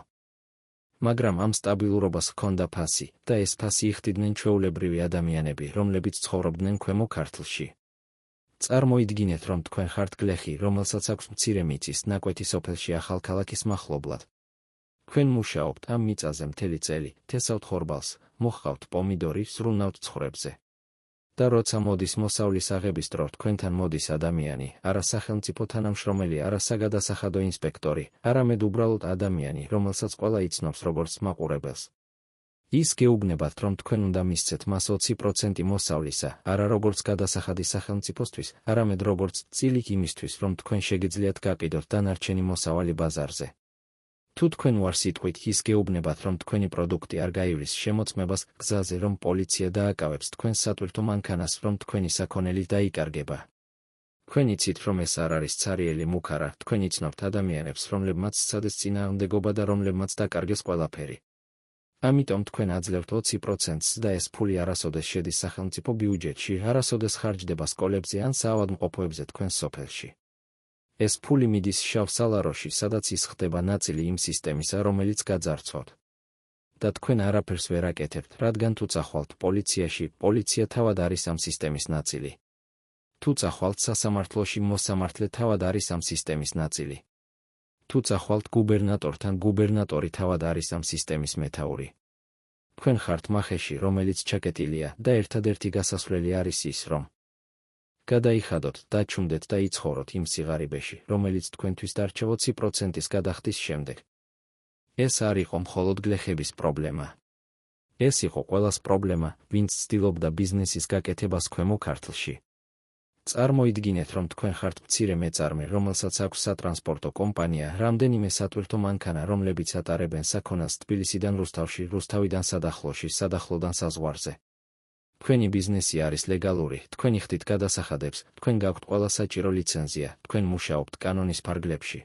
მაგრამ ამ სტაბილურობას ჰქონდა ფასი, და ეს ფასი იხდიდნენ ჩვეულებრივი ადამიანები, რომლებიც ცხოვრობდნენ ქვემო ქართლში. წარმოიდგინეთ, რომ თქვენ ხართ გლეხი, რომელსაც აქვს მცირე მიწის ნაკვეთი სოფელში ახალქალაქის მახლობლად. თქვენ მუშაობთ ამ მიწაზე მთელი წელი, თესავთ ხორბალს, მოჰყავთ პომიდორი, სრულნავთ ცხვრებზე. და როცა მოდის მოსავლის აღების დრო, თქვენთან მოდის ადამიანი, არა სახელმწიფო თანამშრომელი, არა საგადასახადო ინსპექტორი, არამედ უბრალოდ ადამიანი, რომელსაც ყველა იცნობს როგორც მაყურებელს. ის გეუბნებათ, რომ თქვენ უნდა მისცეთ მას 20% მოსავლისა, არა როგორც გადასახადი სახელმწიფოსთვის, არამედ როგორც წილიკ იმისთვის, რომ თქვენ შეგიძლიათ გაყიდოთ დანარჩენი მოსავალი ბაზარზე. თუ თქვენ უარსიტყვით, ის გეუბნებათ, რომ თქვენი პროდუქტი არ გაივლის შემოწმებას გზაზე, რომ პოლიცია დააკავებს თქვენ სატვირთო მანქანას, რომ თქვენი საქონელი დაიკარგება. თქვენ იცით, რომ ეს არ არის ცარიელი მუქარა, თქვენ იცნობთ ადამიანებს, რომლებმაც სცადეს წინააღმდეგობა და რომლებმაც დაკარგეს ყველაფერი. ამიტომ თქვენ აძლევთ 20%-ს და ეს ფული არასოდეს შედის სახელმწიფო ბიუჯეტში, არასოდეს ხარჯდება სკოლებზე ან საავადმყოფოებზე თქვენ სოფელში. ეს ფული მიდის შავ სალაროში, სადაც ის ხდება ნაწილი იმ სისტემისა, რომელიც გაძარცვავთ. და თქვენ არაფერს ვერ აკეთებთ, რადგან თუ წახვალთ პოლიციაში, პოლიცია თავად არის ამ სისტემის ნაწილი. თუ წახვალთ სასამართლოში, მოსამართლე თავად არის ამ სისტემის ნაწილი. თუ წახვალთ გუბერნატორთან, გუბერნატორი თავად არის ამ სისტემის მეთაური. თქვენ ხართ მახეში, რომელიც ჩაკეტილია და ერთადერთი გასასვლელი არის ის, რომ გადაიხადოთ, დაჩუნდეთ და იცხოვროთ იმ სიღარიბეში, რომელიც თქვენთვის დარჩა 20%-ის გადახდის შემდეგ. ეს არ იყო მხოლოდ გლეხების პრობლემა. ეს იყო ყველას პრობლემა, ვინც ცდილობდა ბიზნესის გაკეთებას ქვემო ქართლში. წარმოიდგინეთ, რომ თქვენ ხართ მცირე მეწარმე, რომელსაც აქვს სატრანსპორტო კომპანია, რამდენიმე სატვირთო მანქანა, რომლებიც ატარებენ საქონელს თბილისიდან რუსთავში, რუსთავიდან სადახლოში, სადახლოდან საზღვარზე. თქვენი ბიზნესი არის ლეგალური, თქვენ იხდით გადასახადებს, თქვენ გაქვთ ყველა საჭირო ლიცენზია, თქვენ მუშაობთ კანონის ფარგლებში.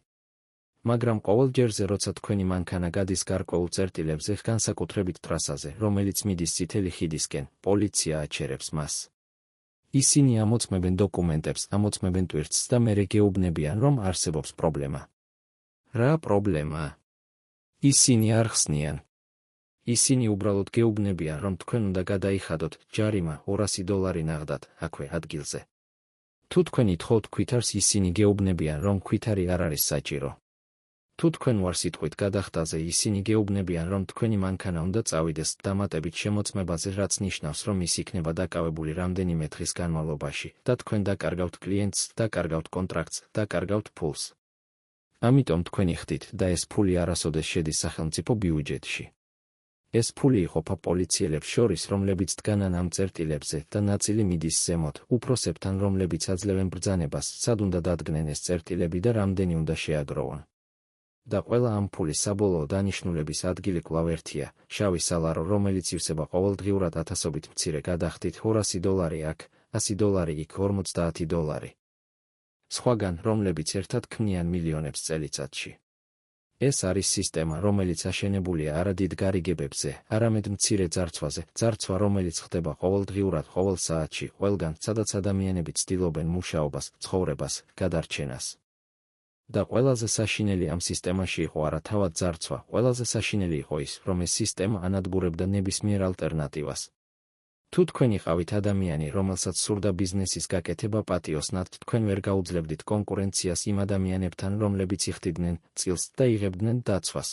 მაგრამ ყოველ ჯერზე, როცა თქვენი მანქანა გადის გარკვეულ წერტილებზე, განსაკუთრებით ტრასაზე, რომელიც მიდის წითელი ხიდისკენ, პოლიცია აჩერებს მას. ისინი ამოწმებენ დოკუმენტებს, ამოწმებენ ტვირთს და მერე გეუბნებიან, რომ არსებობს პრობლემა. რა პრობლემა? ისინი არ ხსნიან. ისინი უბრალოდ გეუბნებიან, რომ თქვენ უნდა გადაიხადოთ ჯარიმა $200 ნაღდად, აქვე ადგილზე. თუ თქვენი თხოვთ ქვითარს, ისინი გეუბნებიან, რომ ქვითარი არ არის საჭირო. თუ თქვენ უარსიტყვით გადახდაზე, ისინი გეუბნებიან, რომ თქვენი მანქანა უნდა წავიდეს დამატებით შემოწმებაზე, რაც ნიშნავს, რომ ის იქნება დაკავებული რამდენიმე დღის განმავლობაში და თქვენ დაკარგავთ კლიენტს, დაკარგავთ კონტრაქტს, დაკარგავთ ფულს. ამიტომ თქვენ იხდით და ეს ფული არასოდეს შედის სახელმწიფო ბიუჯეტში. ეს ფული იყოფა პოლიციელებს შორის, რომლებიც დგანან ამ წერტილებზე და ნაწილი მიდის ზემოთ, უფროსებთან, რომლებიც აძლევენ ბრძანებას, სად უნდა დადგნენ ეს წერტილები და რამდენი უნდა შეაგროვონ. და ყველა ამ ფულის საბოლოო დანიშნულების ადგილი კვლავ ერთია, შავი სალარო, რომელიც ივსება ყოველდღიურად ათასობით მცირე გადახდით $200 აქ, $100 იქ, $50. სხვაგან, რომლებიც ერთად ქმნიან მილიონებს წელიწადში. ეს არის სისტემა, რომელიც აშენებულია არა დიდ გარიგებებზე, არამედ მცირე ძარცვაზე, ძარცვა, რომელიც ხდება ყოველდღიურად, ყოველ საათში, ყველგან, სადაც ადამიანები ცდილობენ მუშაობას, ცხოვრებას, გადარჩენას. და ყველაზე საშინელი ამ სისტემაში იყო არა თავად ძარცვა, ყველაზე საშინელი იყო ის, რომ ეს სისტემა ანადგურებდა ნებისმიერ ალტერნატივას. თუ თქვენ იყავით ადამიანი, რომელსაც სურდა ბიზნესის გაკეთება პატიოსნად, თქვენ ვერ გაუძლებდით კონკურენციას იმ ადამიანებთან, რომლებიც იხდიდნენ წილს და იღებდნენ დაცვას.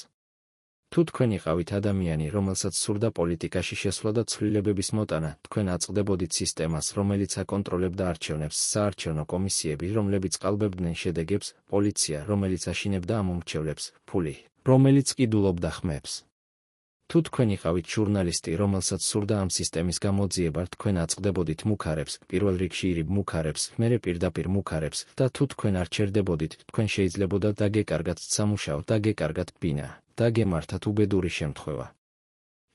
თუ თქვენ იყავით ადამიანი, რომელსაც სურდა პოლიტიკაში შესვლა და ცვლილებების მოტანა, თქვენ აწყდებოდით სისტემას, რომელიც აკონტროლებდა არჩევნებს, საარჩევნო კომისიები, რომლებიც ყალბებდნენ შედეგებს, პოლიცია, რომელიც აშინებდა ამომრჩევლებს, ფული, რომელიც ყიდულობდა ხმებს. თუ თქვენ იყავით ჟურნალისტი, რომელსაც სურდა ამ სისტემის გამოძიება, თქვენ აწყდებოდით მუქარებს, პირველ რიგში ირიბ მუქარებს, მერე პირდაპირ მუქარებს, და თუ თქვენ არ ჩერდებოდით, თქვენ შეიძლებოდა დაგეკარგათ სამუშაო, დაგეკარგათ ბინა, დაგემართათ უბედური შემთხვევა.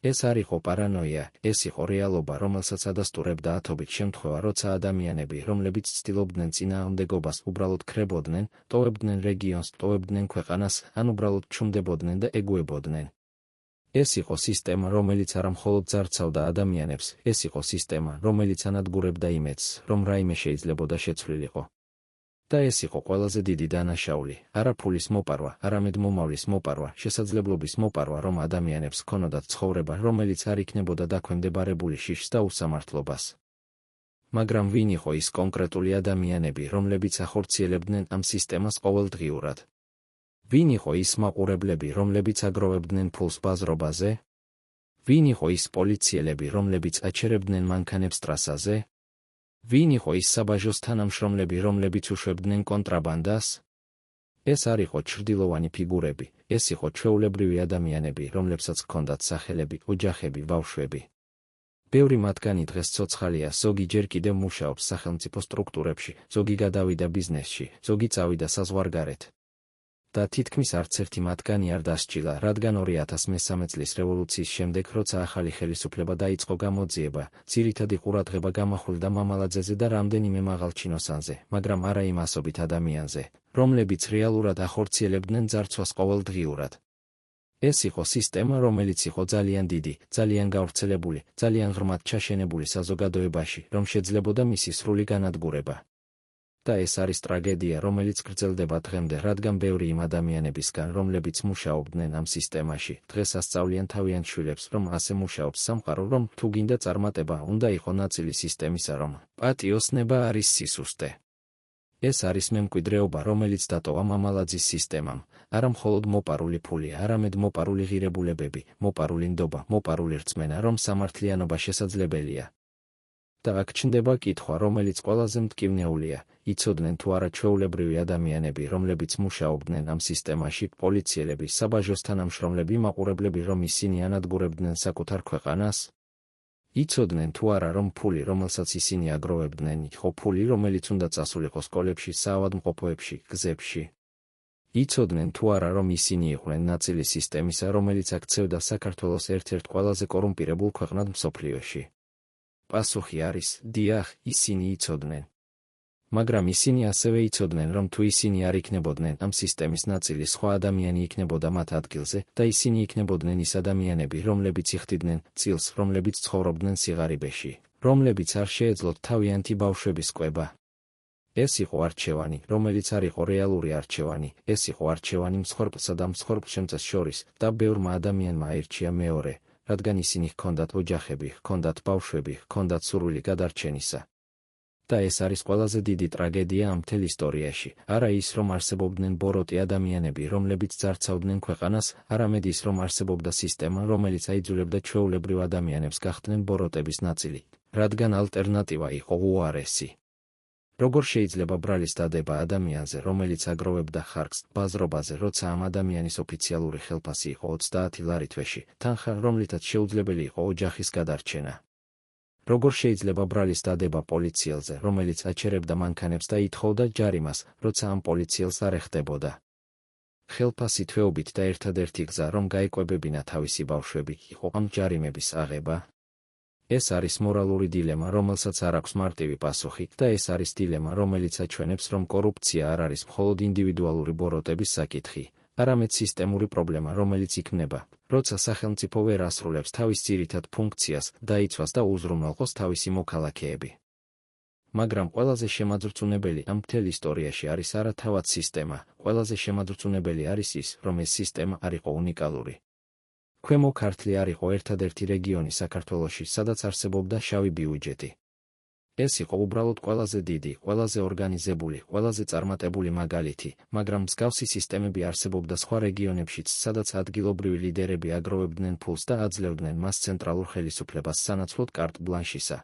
ეს არ იყო პარანოია, ეს იყო რეალობა, რომელსაც ადასტურებდა ათობით შემთხვევა, როცა ადამიანები, რომლებიც ცდილობდნენ წინააღმდეგობას, უბრალოდ ქრებოდნენ, ტოვებდნენ რეგიონს, ტოვებდნენ ქვეყანას, ან უბრალოდ ჩუმდებოდნენ და ეგუებოდნენ. ეს იყო სისტემა, რომელიც არა მხოლოდ ძარცავდა ადამიანებს, ეს იყო სისტემა, რომელიც ანადგურებდა იმედს, რომ რაიმე შეიძლებოდა შეცვლილიყო. და ეს იყო ყველაზე დიდი დანაშაული, არა ფულის მოპარვა, არამედ მომავლის მოპარვა, შესაძლებლობის მოპარვა, რომ ადამიანებს ჰქონოდათ ცხოვრება, რომელიც არ იქნებოდა დაქვემდებარებული შიშს და უსამართლობას. მაგრამ ვინ იყო ის კონკრეტული ადამიანები, რომლებიც ახორციელებდნენ ამ სისტემას ყოველდღიურად? ვინ იყო ის მაყურებლები, რომლებიც აგროვებდნენ ფულს ბაზრობაზე? ვინ იყო ის პოლიციელები, რომლებიც აჩერებდნენ მანქანებს ტრასაზე? ვინ იყო ის საბაჟოს თანამშრომლები, რომლებიც უშვებდნენ კონტრაბანდას? ეს არ იყო ჩრდილოვანი ფიგურები, ეს იყო ჩვეულებრივი ადამიანები, რომლებსაც ჰქონდათ სახელები, ოჯახები, ბავშვები. ბევრი მათგანი დღეს ცოცხალია, ზოგი ჯერ კიდევ მუშაობს სახელმწიფო სტრუქტურებში, ზოგი გადავიდა ბიზნესში, ზოგი წავიდა საზღვარგარეთ. და თითქმის არც ერთი მათგანი არ დასჯილა, რადგან 2013 წლის რევოლუციის შემდეგ, როცა ახალი ხელისუფლება დაიწყო გამოძიება, ძირითადი ყურადღება გამახვილდა მამალაძეზე და რამდენიმე მაღალჩინოსანზე, მაგრამ არა იმ ასობით ადამიანზე, რომლებიც რეალურად ახორციელებდნენ ძარცვას ყოველდღიურად. ეს იყო სისტემა, რომელიც იყო ძალიან დიდი, ძალიან გავრცელებული, ძალიან ღრმად ჩაშენებული საზოგადოებაში, რომ შეძლებოდა მისი სრული განადგურება. და ეს არის ტრაგედია, რომელიც გრძელდება დღემდე, რადგან ბევრი იმ ადამიანებისგან, რომლებიც მუშაობდნენ ამ სისტემაში, დღეს ასწავლიან თავიანთ შვილებს, რომ ასე მუშაობს სამყარო, რომ თუ გინდა წარმატება, უნდა იყო ნაწილი სისტემისა, რომ პატიოსნება არის სისუსტე. ეს არის მემკვიდრეობა, რომელიც დატოვა მამალაძის სისტემამ, არა მხოლოდ მოპარული ფული, არამედ მოპარული ღირებულებები, მოპარული ნდობა, მოპარული რწმენა, რომ სამართლიანობა შესაძლებელია. და აქ ჩნდება კითხვა, რომელიც ყველაზე მტკივნეულია, იცოდნენ თუ არა ჩვეულებრივი ადამიანები, რომლებიც მუშაობდნენ ამ სისტემაში, პოლიციელები, საბაჟოს თანამშრომლები, მაყურებლები, რომ ისინი ანადგურებდნენ საკუთარ ქვეყანას? იცოდნენ თუ არა, რომ ფული, რომელსაც ისინი აგროვებდნენ, იყო ფული, რომელიც უნდა წასულიყო სკოლებში, საავადმყოფოებში, გზებში? იცოდნენ თუ არა, რომ ისინი იყვნენ ნაწილი სისტემისა, რომელიც აქცევდა საქართველოს ერთ-ერთ ყველაზე კორუმპირებულ ქვეყნად მსოფლიოში? პასუხი არის, დიახ, ისინი იცოდნენ. მაგრამ ისინი ასევე იცოდნენ, რომ თუ ისინი არ იქნებოდნენ ამ სისტემის ნაწილი, სხვა ადამიანი იქნებოდა მათ ადგილზე და ისინი იქნებოდნენ ის ადამიანები, რომლებიც იხდიდნენ წილს, რომლებიც ცხოვრობდნენ სიღარიბეში, რომლებიც არ შეეძლოთ თავიანთი ბავშვების კვება. ეს იყო არჩევანი, რომელიც არ იყო რეალური არჩევანი, ეს იყო არჩევანი მსხვერპლსა და მსხვერპლშემწეს შორის და ბევრმა ადამიანმა აირჩია მეორე, რადგან ისინი ჰქონდათ ოჯახები, ჰქონდათ ბავშვები, ჰქონდათ სურვილი გადარჩენისა. და ეს არის ყველაზე დიდი ტრაგედია ამ მთელ ისტორიაში, არა ის, რომ არსებობდნენ ბოროტი ადამიანები, რომლებიც ძარცავდნენ ქვეყანას, არამედ ის, რომ არსებობდა სისტემა, რომელიც აიძულებდა ჩვეულებრივ ადამიანებს გახდნენ ბოროტების ნაწილი, რადგან ალტერნატივა იყო უარესი. როგორ შეიძლება ბრალის დადება ადამიანზე, რომელიც აგროვებდა ხარკს ბაზრობაზე, როცა ამ ადამიანის ოფიციალური ხელფასი იყო 30 ლარი თვეში, თანხა, რომლითაც შეუძლებელი იყო ოჯახის გადარჩენა? როგორ შეიძლება ბრალის დადება პოლიციელზე, რომელიც აჩერებდა მანქანებს და ითხოვდა ჯარიმას, როცა ამ პოლიციელს არ ეხდებოდა? ხელფასი თვეობით და ერთადერთი გზა, რომ გაეკვებებინა თავისი ბავშვები, იყო ამ ჯარიმების აღება? ეს არის მორალური დილემა, რომელსაც არ აქვს მარტივი პასუხი, და ეს არის დილემა, რომელიც აჩვენებს, რომ კორუფცია არ არის მხოლოდ ინდივიდუალური ბოროტების საკითხი, არამედ სისტემური პრობლემა, რომელიც იქმნება, როცა სახელმწიფო ვერ ასრულებს თავის ძირითად ფუნქციას, დაიცვას და უზრუნველყოს თავისი მოქალაქეები. მაგრამ ყველაზე შემაძრწუნებელი ამ მთელ ისტორიაში არის არა თავად სისტემა, ყველაზე შემაძრწუნებელი არის ის, რომ ეს სისტემა არ იყო უნიკალური. ქვემო ქართლი არ იყო ერთადერთი რეგიონი საქართველოში, სადაც არსებობდა შავი ბიუჯეტი. ეს იყო უბრალოდ ყველაზე დიდი, ყველაზე ორგანიზებული, ყველაზე წარმატებული მაგალითი, მაგრამ მსგავსი სისტემები არსებობდა სხვა რეგიონებშიც, სადაც ადგილობრივი ლიდერები აგროვებდნენ ფულს და აძლევდნენ მას ცენტრალურ ხელისუფლებას სანაცვლოდ კარტ ბლანშისა.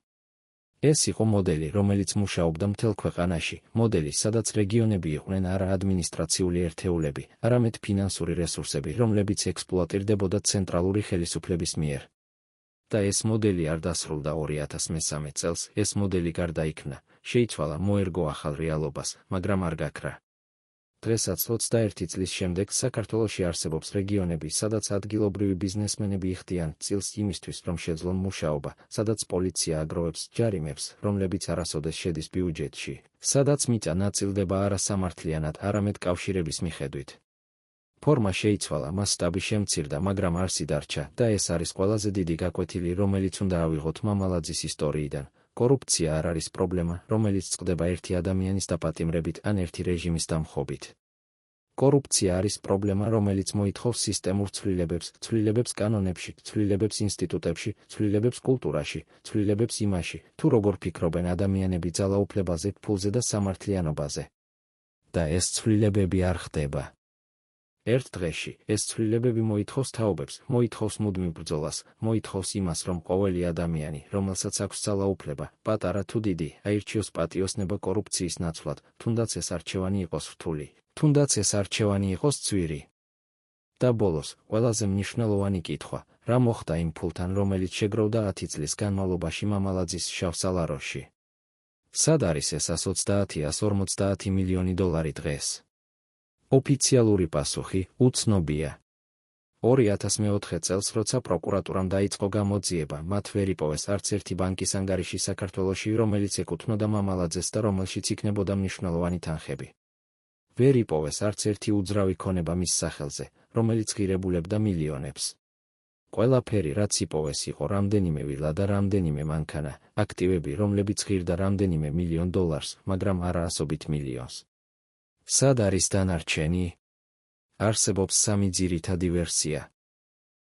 ეს იყო მოდელი, რომელიც მუშაობდა მთელ ქვეყანაში, მოდელი, სადაც რეგიონები იყვნენ არა ადმინისტრაციული ერთეულები, არამედ ფინანსური რესურსები, რომლებიც ექსპლუატირდებოდა ცენტრალური ხელისუფლების მიერ. და ეს მოდელი არ დასრულდა 2013 წელს, ეს მოდელი გარდაიქმნა, შეიცვალა, მოერგო ახალ რეალობას, მაგრამ არ გაქრა. დღესაც 21 წლის შემდეგ საქართველოში არსებობს რეგიონები, სადაც ადგილობრივი ბიზნესმენები იხდიან წილს იმისთვის, რომ შეძლონ მუშაობა, სადაც პოლიცია აგროვებს ჯარიმებს, რომლებიც არასოდეს შედის ბიუჯეტში, სადაც მიწა ნაწილდება არა სამართლიანად, არამედ კავშირების მიხედვით. ფორმა შეიცვალა, მასშტაბი შემცირდა, მაგრამ არსი დარჩა და ეს არის ყველაზე დიდი გაკვეთილი, რომელიც უნდა ავიღოთ მამალაძის ისტორიიდან. კორუფცია არ არის პრობლემა, რომელიც წყდება ერთი ადამიანის დაპატიმრებით ან ერთი რეჟიმის დამხობით. კორუფცია არის პრობლემა, რომელიც მოითხოვს სისტემურ ცვლილებებს კანონებში, ცვლილებებს ინსტიტუტებში, ცვლილებებს კულტურაში, ცვლილებებს იმაში, თუ როგორ ფიქრობენ ადამიანები ძალაუფლებაზე, ფულზე და სამართლიანობაზე. და ეს ცვლილებები არ ხდება. ერთ დღეში ეს ცვლილებები მოითხოვს თაობებს, მოითხოვს მუდმივ ბრძოლას, მოითხოვს იმას, რომ ყოველი ადამიანი, რომელსაც აქვს ძალაუფლება, პატარა თუ დიდი, აირჩიოს პატიოსნება კორუფციის ნაცვლად, თუნდაც ეს არჩევანი იყოს რთული, თუნდაც ეს არჩევანი იყოს ძვირი. და ბოლოს, ყველაზე მნიშვნელოვანი კითხვა, რა მოხდა იმ ფულთან, რომელიც შეგროვდა 10 წლის განმავლობაში მამალაძის შავ სალაროში? სად არის ეს 130-150 მილიონი დოლარი დღეს? ოფიციალური პასუხი უცნობია. 2004 წელს, როცა პროკურატურამ დაიწყო გამოძიება, მათ ვერ იპოვეს არც ერთი ბანკის ანგარიში საქართველოში, რომელიც ეკუთვნოდა მამალაძეს და რომელშიც იქნებოდა მნიშვნელოვანი თანხები. ვერ იპოვეს არც ერთი უძრავი ქონება მის სახელზე, რომელიც ღირებულებდა მილიონებს. ყველაფერი, რაც იპოვეს, იყო რამდენიმე ვილა და რამდენიმე მანქანა, აქტივები, რომლებიც ღირდა რამდენიმე მილიონ დოლარს, მაგრამ არა ასობით მილიონს. სად არის დანარჩენი? არსებობს სამი ძირითადი ვერსია.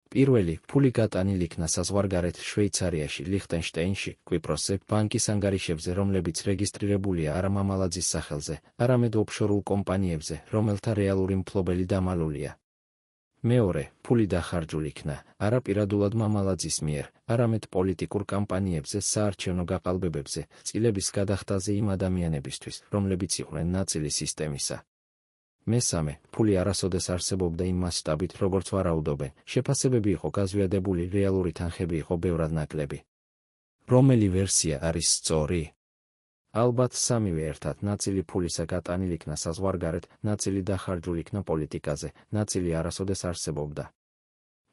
პირველი, ფული გატანილ იქნა საზღვარგარეთ შვეიცარიაში, ლიხტენშტეინში, კვიპროსზე, ბანკის ანგარიშებზე, რომლებიც რეგისტრირებულია არა მამალაძის სახელზე, არამედ ოფშორულ კომპანიებზე, რომელთა რეალური მფლობელი დამალულია. მეორე, ფული დახარჯულ იქნა, არა პირადულად მამალაძის მიერ, არამედ პოლიტიკურ კამპანიებზე, საარჩევნო გაყალბებებზე, წილების გადახდაზე იმ ადამიანებისთვის, რომლებიც იყვნენ ნაწილი სისტემისა. მესამე, ფული არასოდეს არსებობდა იმ მასშტაბით, როგორც ვარაუდობენ, შეფასებები იყო გაზვიადებული, რეალური თანხები იყო ბევრად ნაკლები. რომელი ვერსია არის სწორი? ალბათ სამივე ერთად, ნაწილი ფულისა გატანილ იქნა საზღვარგარეთ, ნაწილი დახარჯულ იქნა პოლიტიკაზე, ნაწილი არასოდეს არსებობდა.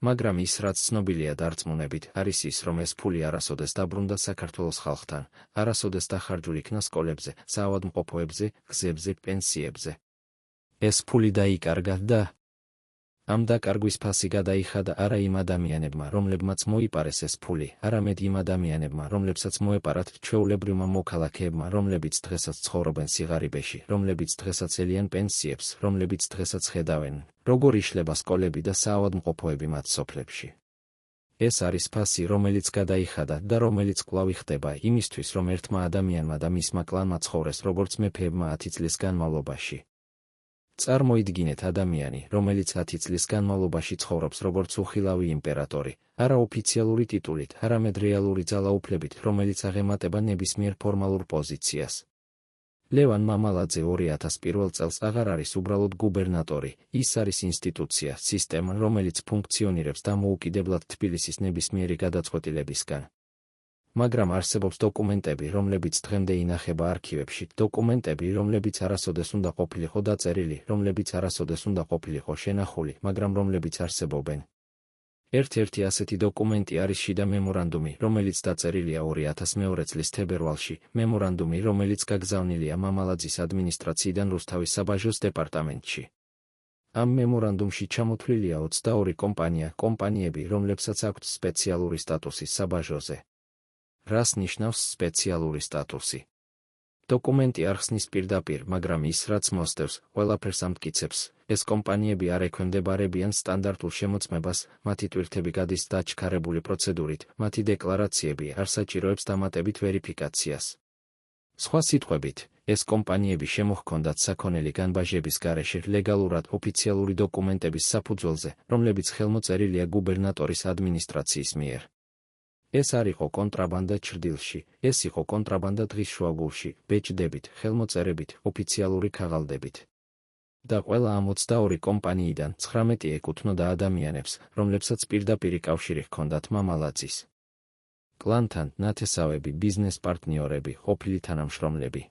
მაგრამ ის, რაც ცნობილია დარწმუნებით, არის ის, რომ ეს ფული არასოდეს დაბრუნდა საქართველოს ხალხთან, არასოდეს დახარჯულ იქნა სკოლებზე, საავადმყოფოებზე, გზებზე, პენსიებზე. ეს ფული დაიკარგა და ამ დაკარგვის ფასი გადაიხადა არა იმ ადამიანებმა, რომლებმაც მოიპარეს ეს ფული, არამედ იმ ადამიანებმა, რომლებსაც მოეპარათ ჩვეულებრივმა მოქალაქეებმა, რომლებიც დღესაც ცხოვრობენ სიღარიბეში, რომლებიც დღესაც ელიან პენსიებს, რომლებიც დღესაც ხედავენ, როგორ იშლება სკოლები და საავადმყოფოები მათ სოფლებში. ეს არის ფასი, რომელიც გადაიხადა და რომელიც კვლავ იხდება იმისთვის, რომ ერთმა ადამიანმა და მისმა კლანმა ცხოვრეს როგორც მეფეებმა 10 წლის განმავლობაში. წარმოიდგინეთ ადამიანი, რომელიც 10 წლის განმავლობაში ცხოვრობს როგორც უხილავი იმპერატორი, არა ოფიციალური ტიტულით, არამედ რეალური ძალაუფლებით, რომელიც აღემატება ნებისმიერ ფორმალურ პოზიციას. ლევან მამალაძე 2001 წელს აღარ არის უბრალოდ გუბერნატორი, ის არის ინსტიტუცია, სისტემა, რომელიც ფუნქციონირებს დამოუკიდებლად თბილისის ნებისმიერი გადაწყვეტილებისგან. მაგრამ არსებობს დოკუმენტები, რომლებიც დღემდე ინახება არქივებში, დოკუმენტები, რომლებიც არასოდეს უნდა ყოფილიყო დაწერილი, რომლებიც არასოდეს უნდა ყოფილიყო შენახული, მაგრამ რომლებიც არსებობენ. ერთ-ერთი ასეთი დოკუმენტი არის შიდა მემორანდუმი, რომელიც დაწერილია 2002 წლის თებერვალში, მემორანდუმი, რომელიც გაგზავნილია მამალაძის ადმინისტრაციიდან რუსთავის საბაჟოს დეპარტამენტში. ამ მემორანდუმში ჩამოთვლილია 22 კომპანიები, რომლებსაც აქვთ სპეციალური სტატუსი საბაჟოზე. რას ნიშნავს სპეციალური სტატუსი? დოკუმენტი არ ხსნის პირდაპირ, მაგრამ ის, რაც მოსდევს, ყველაფერს ამტკიცებს. ეს კომპანიები არ ექვემდებარებიან სტანდარტულ შემოწმებას, მათი ტვირთები გადის დაჩქარებული პროცედურით, მათი დეკლარაციები არ საჭიროებს დამატებით ვერიფიკაციას. სხვა სიტყვებით, ეს კომპანიები შემოჰქონდათ საქონელი განბაჟების გარეშე ლეგალურად ოფიციალური დოკუმენტების საფუძველზე, რომლებიც ხელმოწერილია გუბერნატორის ადმინისტრაციის მიერ. ეს არ იყო კონტრაბანდა ჩრდილში, ეს იყო კონტრაბანდა დღის შუაგულში, ბეჭდებით, ხელმოწერებით, ოფიციალური ქაღალდებით. და ყველა ამ 22 კომპანიიდან 19 ეკუთვნოდა ადამიანებს, რომლებსაც პირდაპირი კავშირი ჰქონდათ მამალაძის კლანთან, ნათესავები, ბიზნეს პარტნიორები, ყოფილი თანამშრომლები.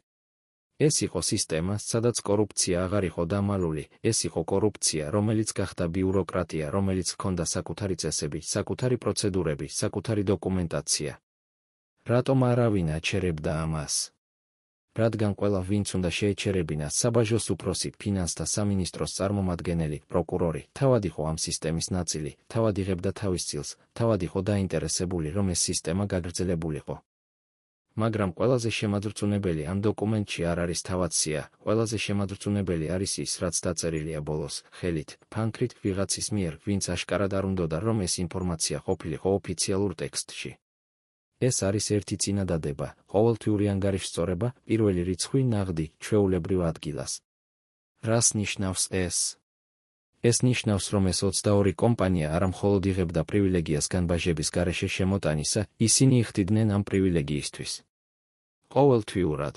ეს იყო სისტემა, სადაც კორუფცია აღარ იყო დამალული, ეს იყო კორუფცია, რომელიც გახდა ბიუროკრატია, რომელიც ჰქონდა საკუთარი წესები, საკუთარი პროცედურები, საკუთარი დოკუმენტაცია. რატომ არავინ აჩერებდა ამას? რადგან ყველა ვინც უნდა შეეჩერებინა, საბაჟოს უფროსი, ფინანსთა სამინისტროს წარმომადგენელი, პროკურორი, თავად იყო ამ სისტემის ნაწილი, თავად იღებდა თავის წილს, თავად იყო დაინტერესებული, რომ ეს სისტემა გაგრძელებულიყო. მაგრამ ყველაზე შემაძრწუნებელი ამ დოკუმენტში არ არის თავად-სია, ყველაზე შემაძრწუნებელი არის ის, რაც დაწერილია ბოლოს, ხელით, ფანქრით ვიღაცის მიერ, ვინც აშკარად არ უნდოდა, რომ ეს ინფორმაცია ყოფილიყო ოფიციალურ ტექსტში. ეს არის ერთი წინადადება, ყოველთვიური ანგარიშსწორება, პირველი რიცხვი ნაღდი, ჩვეულებრივ ადგილას. რას ნიშნავს ეს? ეს ნიშნავს, რომ ეს 22 კომპანია არა მხოლოდ იღებდა პრივილეგიას განბაჟების გარეშე შემოტანისა, ისინი იხდიდნენ ამ პრივილეგიისთვის. ყოველთვიურად.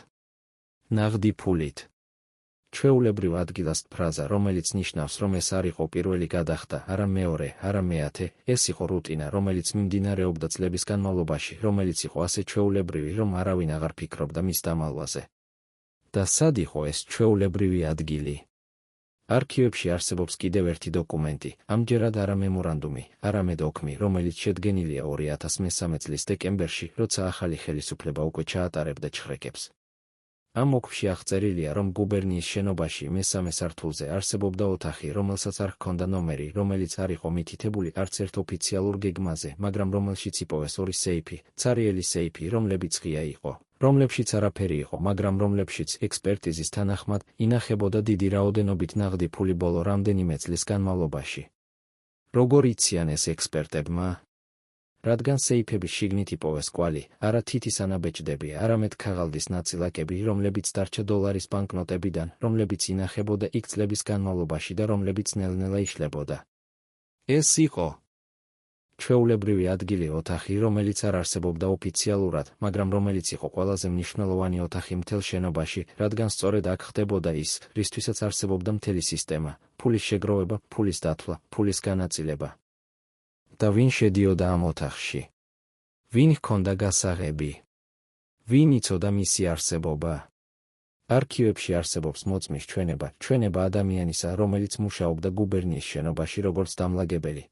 ნაღდი ფულით. ჩვეულებრივ ადგილას ფრაზა, რომელიც ნიშნავს, რომ ეს არ იყო პირველი გადახდა, არა მეორე, არა მეათე, ეს იყო რუტინა, რომელიც მიმდინარეობდა წლების განმავლობაში, რომელიც იყო ასე ჩვეულებრივი, რომ არავინ აღარ ფიქრობდა მის დამალვაზე. და სად იყო ეს ჩვეულებრივი ადგილი? არქივებში არსებობს კიდევ ერთი დოკუმენტი, ამჯერად არა მემორანდუმი, არამედ ოქმი, რომელიც შედგენილია 2013 წლის დეკემბერში, როცა ახალი ხელისუფლება უკვე ჩაატარებდა ჩხრეკებს. ამ ოქმში აღწერილია, რომ გუბერნიის შენობაში მესამე სართულზე არსებობდა ოთახი, რომელსაც არ ჰქონდა ნომერი, რომელიც არ იყო მითითებული არც ერთ ოფიციალურ გეგმაზე, მაგრამ რომელშიც იპოვეს 2 სეიფი, ცარიელი სეიფი, რომლებიც ღია იყო, რომლებშიც არაფერი იყო, მაგრამ რომლებშიც ექსპერტიზის თანახმად ინახებოდა დიდი რაოდენობით ნაღდი ფული ბოლო რამდენიმე წლის განმავლობაში. როგორ იციან ეს ექსპერტებმა? რადგან სეიფების შიგნით იპოვეს კვალი, არა თითის ანაბეჭდები, არამედ ქაღალდის ნაწილაკები, რომლებიც დარჩა დოლარის ბანკნოტებიდან, რომლებიც ინახებოდა იქ წლების განმავლობაში და რომლებიც ნელ-ნელა იშლებოდა. ეს იყო ჩვეულებრივი ადგილი, ოთახი, რომელიც არ არსებობდა ოფიციალურად, მაგრამ რომელიც იყო ყველაზე მნიშვნელოვანი ოთახი მთელ შენობაში, რადგან სწორედ აქ ხდებოდა ის, რისთვისაც არსებობდა მთელი სისტემა, ფულის შეგროვება, ფულის დათვლა, ფულის განაწილება. და ვინ შედიოდა ამ ოთახში? ვინ ჰქონდა გასაღები? ვინ იცოდა მისი არსებობა? არქივებში არსებობს მოწმის ჩვენება ადამიანისა, რომელიც მუშაობდა გუბერნიის შენობაში როგორც დამლაგებელი.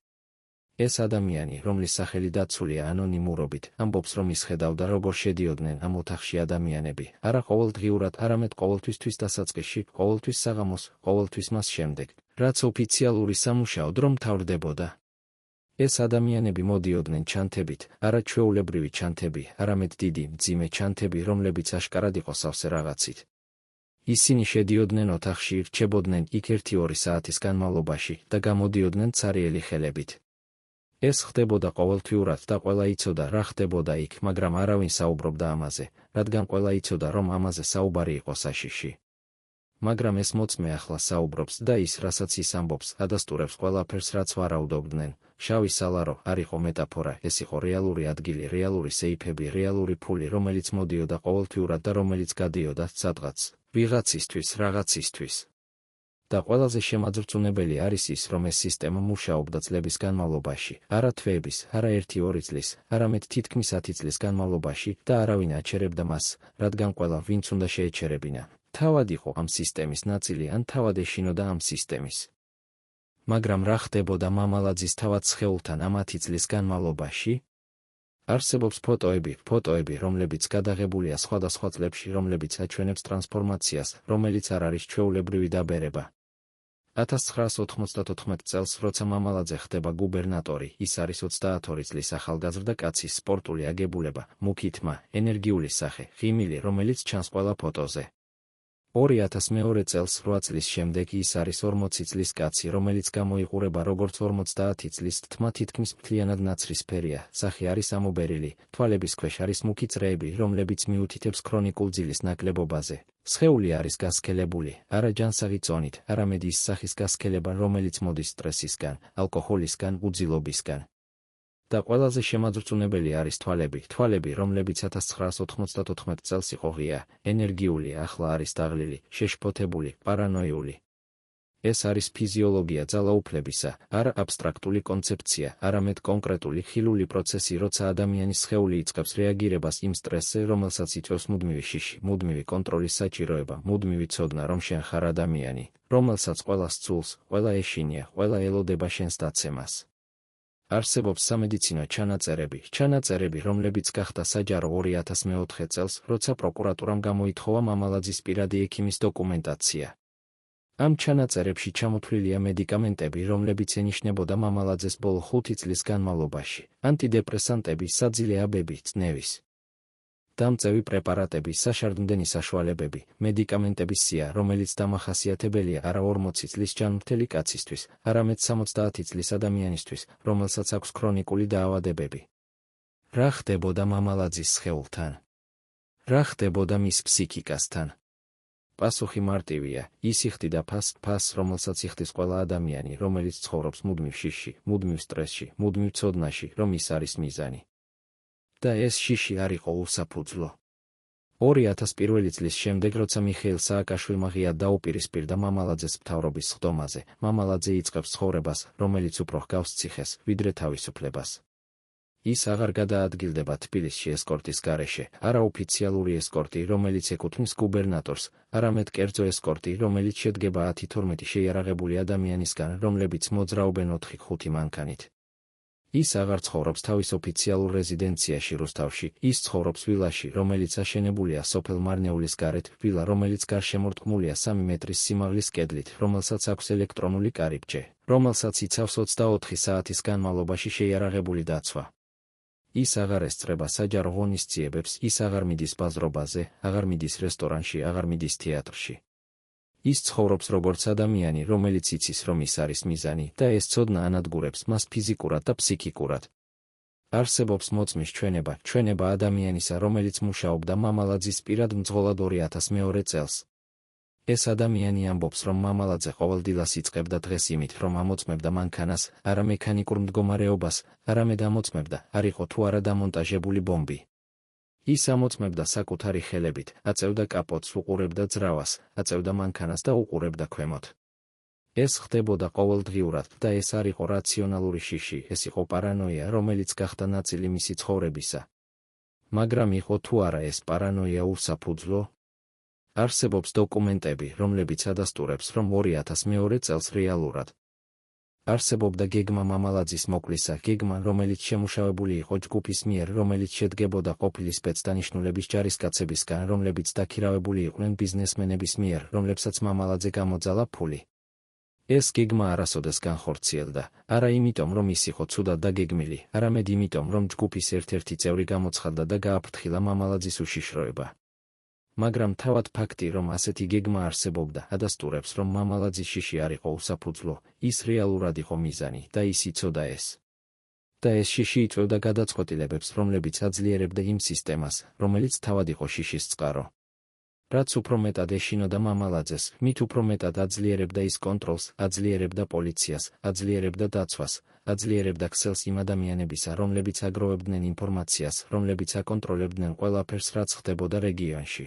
ეს ადამიანი, რომლის სახელი დაცულია ანონიმურობით, ამბობს, რომ ის ხედავდა, როგორ შედიოდნენ ამ ოთახში ადამიანები, არა ყოველდღიურად, არამედ ყოველთვისთვის დასაწყისში, ყოველთვის საღამოს, ყოველთვის მას შემდეგ, რაც ოფიციალური სამუშაო დრო მთავრდებოდა. ეს ადამიანები მოდიოდნენ ჩანთებით, არა ჩვეულებრივი ჩანთები, არამედ დიდი, მძიმე ჩანთები, რომლებიც აშკარად იყო სავსე რაღაცით. ისინი შედიოდნენ ოთახში, რჩებოდნენ იქ 1-2 საათის განმავლობაში და გამოდიოდნენ ცარიელი ხელებით. ეს ხდებოდა ყოველთვიურად და ყველა იცოდა, რა ხდებოდა იქ, მაგრამ არავინ საუბრობდა ამაზე, რადგან ყველა იცოდა, რომ ამაზე საუბარი იყო საშიში. მაგრამ ეს მოწმე ახლა საუბრობს და ის, რასაც ის ამბობს, ადასტურებს ყველაფერს, რაც ვარაუდობდნენ. შავი სალარო არ იყო მეტაფორა, ეს იყო რეალური ადგილი, რეალური სეიფები, რეალური ფული, რომელიც მოდიოდა ყოველთვიურად და რომელიც გადიოდა სადღაც, ვიღაცისთვის, რაღაცისთვის. და ყველაზე შემაძრწუნებელი არის ის, რომ ეს სისტემა მუშაობდა წლების განმავლობაში, არა თვეების, არა 1-2 წლის, არამედ თითქმის 10 წლის განმავლობაში და არავინ აჩერებდა მას, რადგან ყველა, ვინც უნდა შეეჩერებინა, თავად იყო ამ სისტემის ნაწილი ან თავად ეშინოდა ამ სისტემის. მაგრამ რა ხდებოდა მამალაძის თავად სხეულთან ამ 10 წლის განმავლობაში? არსებობს ფოტოები, რომლებიც გადაღებულია სხვადასხვა წლებში, რომლებიც აჩვენებს ტრანსფორმაციას, რომელიც არ არის ჩვეულებრივი დაბერება. 1994 წელს, როცა მამალაძე ხდება გუბერნატორი, ის არის 32 წლის ახალგაზრდა კაცის სპორტული აგებულება, მუქი თმა, ენერგიული სახე, ღიმილი, რომელიც ჩანს ყველა ფოტოზე. 2002 წელს 8 წლის შემდეგ ის არის 40 წლის კაცი, რომელიც გამოიყურება როგორც 50 წლის თმა თითქმის მთლიანად ნაცრისფერია, სახე არის ამობერილი, თვალების ქვეშ არის მუქი წრეები, რომლებიც მიუთითებს ქრონიკულ ძილის ნაკლებობაზე. სხეული არის გასქელებული, არა ჯანსაღი წონით, არამედ ის სახის გასქელება, რომელიც მოდის სტრესისგან, ალკოჰოლისგან, უძილობისგან. და ყველაზე შემაძრწუნებელი არის თვალები, რომლებიც 1994 წელს იყო ღია, ენერგიული, ახლა არის დაღლილი, შეშფოთებული, პარანოიული. ეს არის ფიზიოლოგია ძალაუფლებისა, არა აბსტრაქტული კონცეფცია, არამედ კონკრეტული ხილული პროცესი, როცა ადამიანის სხეული იწყებს რეაგირებას იმ სტრესზე, რომელსაც იწვევს მუდმივი შიში, მუდმივი კონტროლის საჭიროება, მუდმივი ცოდნა, რომ შენ ხარ ადამიანი, რომელსაც ყველა სძულს, ყველა ეშინია, ყველა ელოდება შენს დაცემას. არსებობს სამედიცინო ჩანაწერები, რომლებიც გახდა საჯარო 2004 წელს, როცა პროკურატურამ გამოითხოვა მამალაძის პირადი ექიმის დოკუმენტაცია. ამ ჩანაწერებში ჩამოთვლილია მედიკამენტები, რომლებიც ენიშნებოდა მამალაძეს ბოლო 5 წლის განმავლობაში: ანტიდეპრესანტები, საძილეაბები, წნევის დამწევი პრეპარატები, საშარდმდენი საშუალებები, მედიკამენტების სია, რომელიც დამახასიათებელია არა 40 წლის ჯანმრთელი კაცისთვის, არამედ 70 წლის ადამიანისთვის, რომელსაც აქვს ქრონიკული დაავადებები. რა ხდებოდა მამალაძის სხეულთან? რა ხდებოდა მის ფსიქიკასთან? პასუხი მარტივია, ის იხდიდა ფასს, რომელსაც იხდის ყველა ადამიანი, რომელიც ცხოვრობს მუდმივ შიშში, მუდმივ სტრესში, მუდმივ ცოდნაში, რომ ის არის მიზანი. და ეს შიში არ იყო უსაფუძვლო. 2001 წლის შემდეგ, როცა მიხეილ სააკაშვილმა ღიად დაუპირისპირდა მამალაძეს მთავრობის სხდომაზე, მამალაძე იწყებს ცხოვრებას, რომელიც უფრო ჰგავს ციხეს, ვიდრე თავისუფლებას. ის აღარ გადაადგილდება თბილისში ესკორტის გარეშე, არაოფიციალური ესკორტი, რომელიც ეკუთვნის გუბერნატორს, არამედ კერძო ესკორტი, რომელიც შედგება 10-12 შეიარაღებული ადამიანისგან, რომლებიც მოძრაობენ 4-5 მანქანით. ის აღარ ცხოვრობს თავის ოფიციალურ რეზიდენციაში რუსთავში, ის ცხოვრობს ვილაში, რომელიც აშენებულია სოფელ მარნეულის გარეთ, ვილა, რომელიც გარშემორტყმულია 3 მეტრის სიმაღლის კედლით, რომელსაც აქვს ელექტრონული კარიბჭე, რომელსაც იცავს 24 საათის განმავლობაში შეიარაღებული დაცვა. ის აღარ ესწრება საჯარო ღონისძიებებს, ის აღარ მიდის ბაზრობაზე, აღარ მიდის რესტორანში, აღარ მიდის თეატრში. ის ცხოვრობს როგორც ადამიანი, რომელიც იცის, რომ ის არის მიზანი, და ეს ცოდნა ანადგურებს მას ფიზიკურად და ფსიქიკურად. არსებობს მოწმის ჩვენება ადამიანისა, რომელიც მუშაობდა მამალაძის პირად მძღოლად 2002 წელს. ეს ადამიანი ამბობს, რომ მამალაძე ყოველდილას იწყებდა დღეს იმით, რომ ამოწმებდა მანქანას, არა მექანიკურ მდგომარეობას, არამედ ამოწმებდა, არ იყო თუ არა დამონტაჟებული ბომბი. ის ამოწმებდა საკუთარი ხელებით, აწევდა კაპოტს, უყურებდა ძრავას, აწევდა მანქანას და უყურებდა ქვემოთ. ეს ხდებოდა ყოველდღიურად და ეს არ იყო რაციონალური შიში, ეს იყო პარანოია, რომელიც გახდა ნაწილი მისი ცხოვრებისა. მაგრამ იყო თუ არა ეს პარანოია უსაფუძვლო? არსებობს დოკუმენტები, რომლებიც ადასტურებს, რომ 2002 წელს რეალურად არსებობდა გეგმა მამალაძის მოკლისა, გეგმა, რომელიც შემუშავებული იყო ჯგუფის მიერ, რომელიც შედგებოდა ყოფილი სპეცდანიშნულების ჯარისკაცებისგან, რომლებიც დაქირავებული იყვნენ ბიზნესმენების მიერ, რომლებსაც მამალაძე გამოძალა ფული. ეს გეგმა არასოდეს განხორციელდა, არა იმიტომ, რომ ის იყო ცუდად დაგეგმილი, არამედ იმიტომ, რომ ჯგუფის ერთ-ერთი წევრი გამოცხადდა და გააფრთხილა მამალაძის უშიშროება. მაგრამ თავად ფაქტი, რომ ასეთი გეგმა არსებობდა, ადასტურებს, რომ მამალაძის შიში არ იყო უსაფუძვლო, ის რეალურად იყო მიზანი და ის იცოდა ეს. და ეს შიში იწვევდა გადაწყვეტილებებს, რომლებიც აძლიერებდა იმ სისტემას, რომელიც თავად იყო შიშის წყარო. რაც უფრო მეტად ეშინოდა მამალაძეს, მით უფრო მეტად აძლიერებდა ის კონტროლს, აძლიერებდა პოლიციას, აძლიერებდა დაცვას, აძლიერებდა ქსელს იმ ადამიანებისა, რომლებიც აგროვებდნენ ინფორმაციას, რომლებიც აკონტროლებდნენ ყველაფერს, რაც ხდებოდა რეგიონში.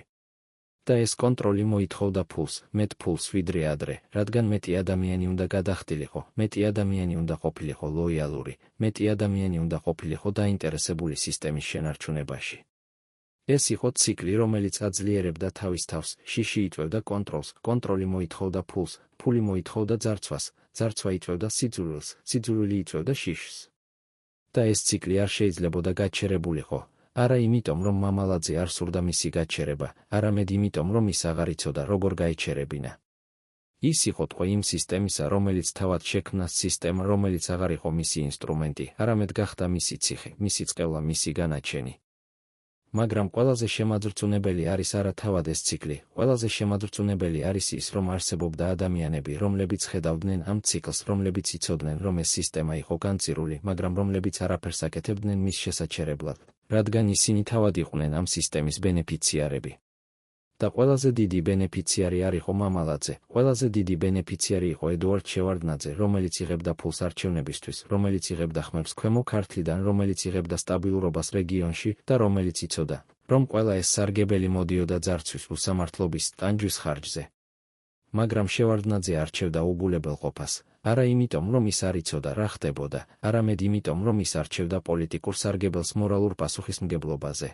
და ეს კონტროლი მოითხოვდა ფულს, მეტ ფულს ვიდრე ადრე, რადგან მეტი ადამიანი უნდა გადახდილიყო, მეტი ადამიანი უნდა ყოფილიყო ლოიალური, მეტი ადამიანი უნდა ყოფილიყო დაინტერესებული სისტემის შენარჩუნებაში. ეს იყო ციკლი, რომელიც აძლიერებდა თავის თავს, შიში იწვევდა კონტროლს, კონტროლი მოითხოვდა ფულს, ფული მოითხოვდა ძარცვას, ძარცვა იწვევდა სიძულვილს, სიძულვილი იწვევდა შიშს. და ეს ციკლი არ შეიძლებოდა გაჩერებულიყო, არა იმიტომ, რომ მამალაძე არ სურდა მისი გაჩერება, არამედ იმიტომ, რომ ის აღარ იცოდა, როგორ გაეჩერებინა. ის იყო ტყვე იმ სისტემისა, რომელიც თავად შექმნა სისტემა, რომელიც აღარ იყო მისი ინსტრუმენტი, არამედ გახდა მისი ციხე, მისი წყევლა, მისი განაჩენი. მაგრამ ყველაზე შემაძრწუნებელი არის არა თავად ეს ციკლი, ყველაზე შემაძრწუნებელი არის ის, რომ არსებობდა ადამიანები, რომლებიც ხედავდნენ ამ ციკლს, რომლებიც იცოდნენ, რომ ეს სისტემა იყო განწირული, მაგრამ რომლებიც არაფერს აკეთებდნენ მის შესაჩერებლად, რადგან ისინი თავად იყვნენ ამ სისტემის ბენეფიციარები. და ყველაზე დიდი ბენეფიციარი არ იყო მამალაძე, ყველაზე დიდი ბენეფიციარი იყო ედუარდ შევარდნაძე, რომელიც იღებდა ფულს არჩევნებისთვის, რომელიც იღებდა ხმებს ქვემო ქართლიდან, რომელიც იღებდა სტაბილურობას რეგიონში და რომელიც იცოდა, რომ ყველა ეს სარგებელი მოდიოდა ძარცვის უსამართლობის ტანჯვის ხარჯზე. მაგრამ შევარდნაძე არჩევდა უბულებელყოფას, არა იმიტომ, რომ ის არ იცოდა, რა ხდებოდა, არამედ იმიტომ, რომ ის არჩევდა პოლიტიკურ სარგებელს მორალურ პასუხისმგებლობაზე.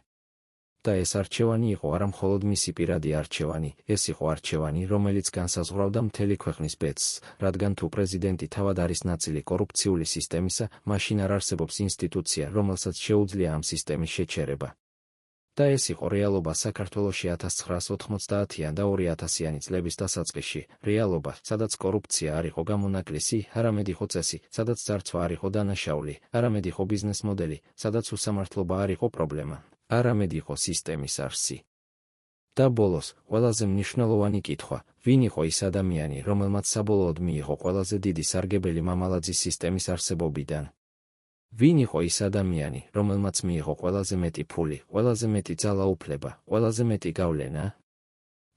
და ეს არჩევანი იყო არა მხოლოდ მისი პირადი არჩევანი, ეს იყო არჩევანი, რომელიც განსაზღვრავდა მთელი ქვეყნის ბედს, რადგან თუ პრეზიდენტი თავად არის ნაწილი კორუფციული სისტემისა, მაშინ არ არსებობს ინსტიტუცია, რომელსაც შეუძლია ამ სისტემის შეჩერება. და ეს იყო რეალობა საქართველოში 1990-იან და 2000-იანი წლების დასაწყისში, რეალობა, სადაც კორუფცია არ იყო გამონაკლისი, არამედ იყო წესი, სადაც ძარცვა არ იყო დანაშაული, არამედ იყო ბიზნეს მოდელი, სადაც უსამართლობა არ იყო პრობლემა, არამედ იყო სისტემის არსი. და ბოლოს, ყველაზე მნიშვნელოვანი კითხვა, ვინ იყო ის ადამიანი, რომელმაც საბოლოოდ მიიღო ყველაზე დიდი სარგებელი მამალაძის სისტემის არსებობიდან? ვინ იყო ის ადამიანი, რომელმაც მიიღო ყველაზე მეტი ფული, ყველაზე მეტი ძალაუფლება, ყველაზე მეტი გავლენა?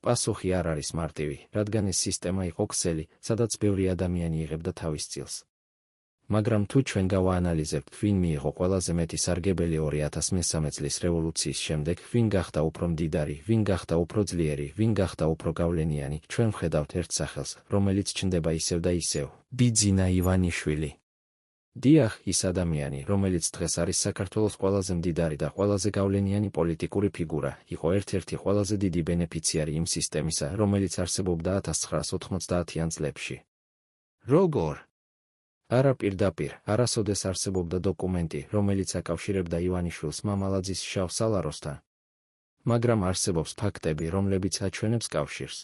პასუხი არ არის მარტივი, რადგან ეს სისტემა იყო ქსელი, სადაც ბევრი ადამიანი იღებდა თავის წილს. მაგრამ თუ ჩვენ გავაანალიზებთ, ვინ მიიღო ყველაზე მეტი სარგებელი 2013 წლის რევოლუციის შემდეგ, ვინ გახდა უფრო მდიდარი, ვინ გახდა უფრო ძლიერი, ვინ გახდა უფრო გავლენიანი, ჩვენ ვხედავთ ერთ სახელს, რომელიც ჩნდება ისევ და ისევ, ბიძინა ივანიშვილი. დიახ, ის ადამიანი, რომელიც დღეს არის საქართველოს ყველაზე მდიდარი და ყველაზე გავლენიანი პოლიტიკური ფიგურა, იყო ერთ-ერთი ყველაზე დიდი ბენეფიციარი იმ სისტემისა, რომელიც არსებობდა 1990-იან წლებში. როგორ? არა პირდაპირ, არასოდეს არსებობდა დოკუმენტი, რომელიც აკავშირებდა ივანიშვილს მამალაძის შავ სალაროსთან. მაგრამ არსებობს ფაქტები, რომლებიც აჩვენებს კავშირს.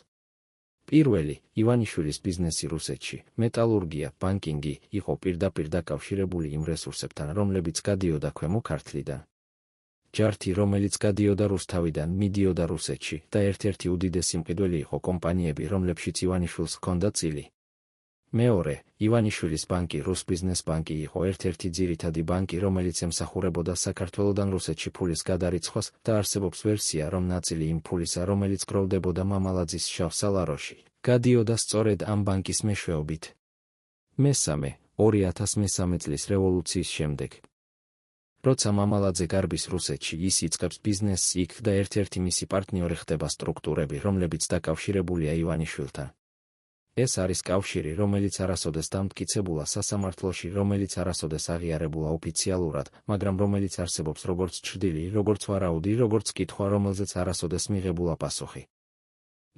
პირველი, ივანიშვილის ბიზნესი რუსეთში, მეტალურგია, ბანკინგი, იყო პირდაპირ დაკავშირებული იმ რესურსებთან, რომლებიც გადიოდა ქვემო ქართლიდან. ჯართი, რომელიც გადიოდა რუსთავიდან, მიდიოდა რუსეთში და ერთ-ერთი უდიდესი მყიდველი იყო კომპანიები, რომლებშიც ივანიშვილს ჰქონდა წილი. მეორე, ივანიშვილის ბანკი, რუსბიზნეს ბანკი იყო ერთ-ერთი ძირითადი ბანკი, რომელიც ემსახურებოდა საქართველოდან რუსეთში ფულის გადარიცხვას და არსებობს ვერსია, რომ ნაწილი იმ ფულისა, რომელიც გროვდებოდა მამალაძის შავ სალაროში, გადიოდა სწორედ ამ ბანკის მეშვეობით. მესამე, 2013 წლის რევოლუციის შემდეგ. როცა მამალაძე გარბის რუსეთში, ის იწყებს ბიზნესს იქ და ერთ-ერთი მისი პარტნიორი ხდება სტრუქტურები, რომლებიც დაკავშირებულია ივანიშვილთან. ეს არის კავშირი, რომელიც არასოდეს დამტკიცებულა სასამართლოში, რომელიც არასოდეს აღიარებულა ოფიციალურად, მაგრამ რომელიც არსებობს როგორც ჩრდილი, როგორც ვარაუდი, როგორც კითხვა, რომელზეც არასოდეს მიღებულა პასუხი.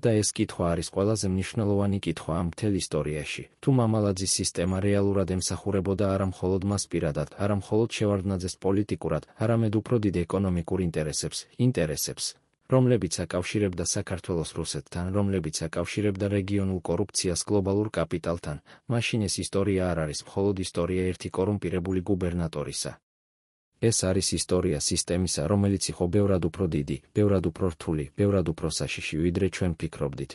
და ეს კითხვა არის ყველაზე მნიშვნელოვანი კითხვა ამ მთელ ისტორიაში. თუ მამალაძის სისტემა რეალურად ემსახურებოდა არა მხოლოდ მას პირადად, არა მხოლოდ შევარდნაძეს პოლიტიკურად, არამედ უფრო დიდ ეკონომიკურ ინტერესებს, რომლებიც აკავშირებდა საქართველოს რუსეთთან, რომლებიც აკავშირებდა რეგიონულ კორუფციას გლობალურ კაპიტალთან, მაშინ ეს ისტორია არ არის მხოლოდ ისტორია ერთი კორუმპირებული გუბერნატორისა. ეს არის ისტორია სისტემისა, რომელიც იყო ბევრად უფრო დიდი, ბევრად უფრო რთული, ბევრად უფრო საშიში, ვიდრე ჩვენ ფიქრობდით.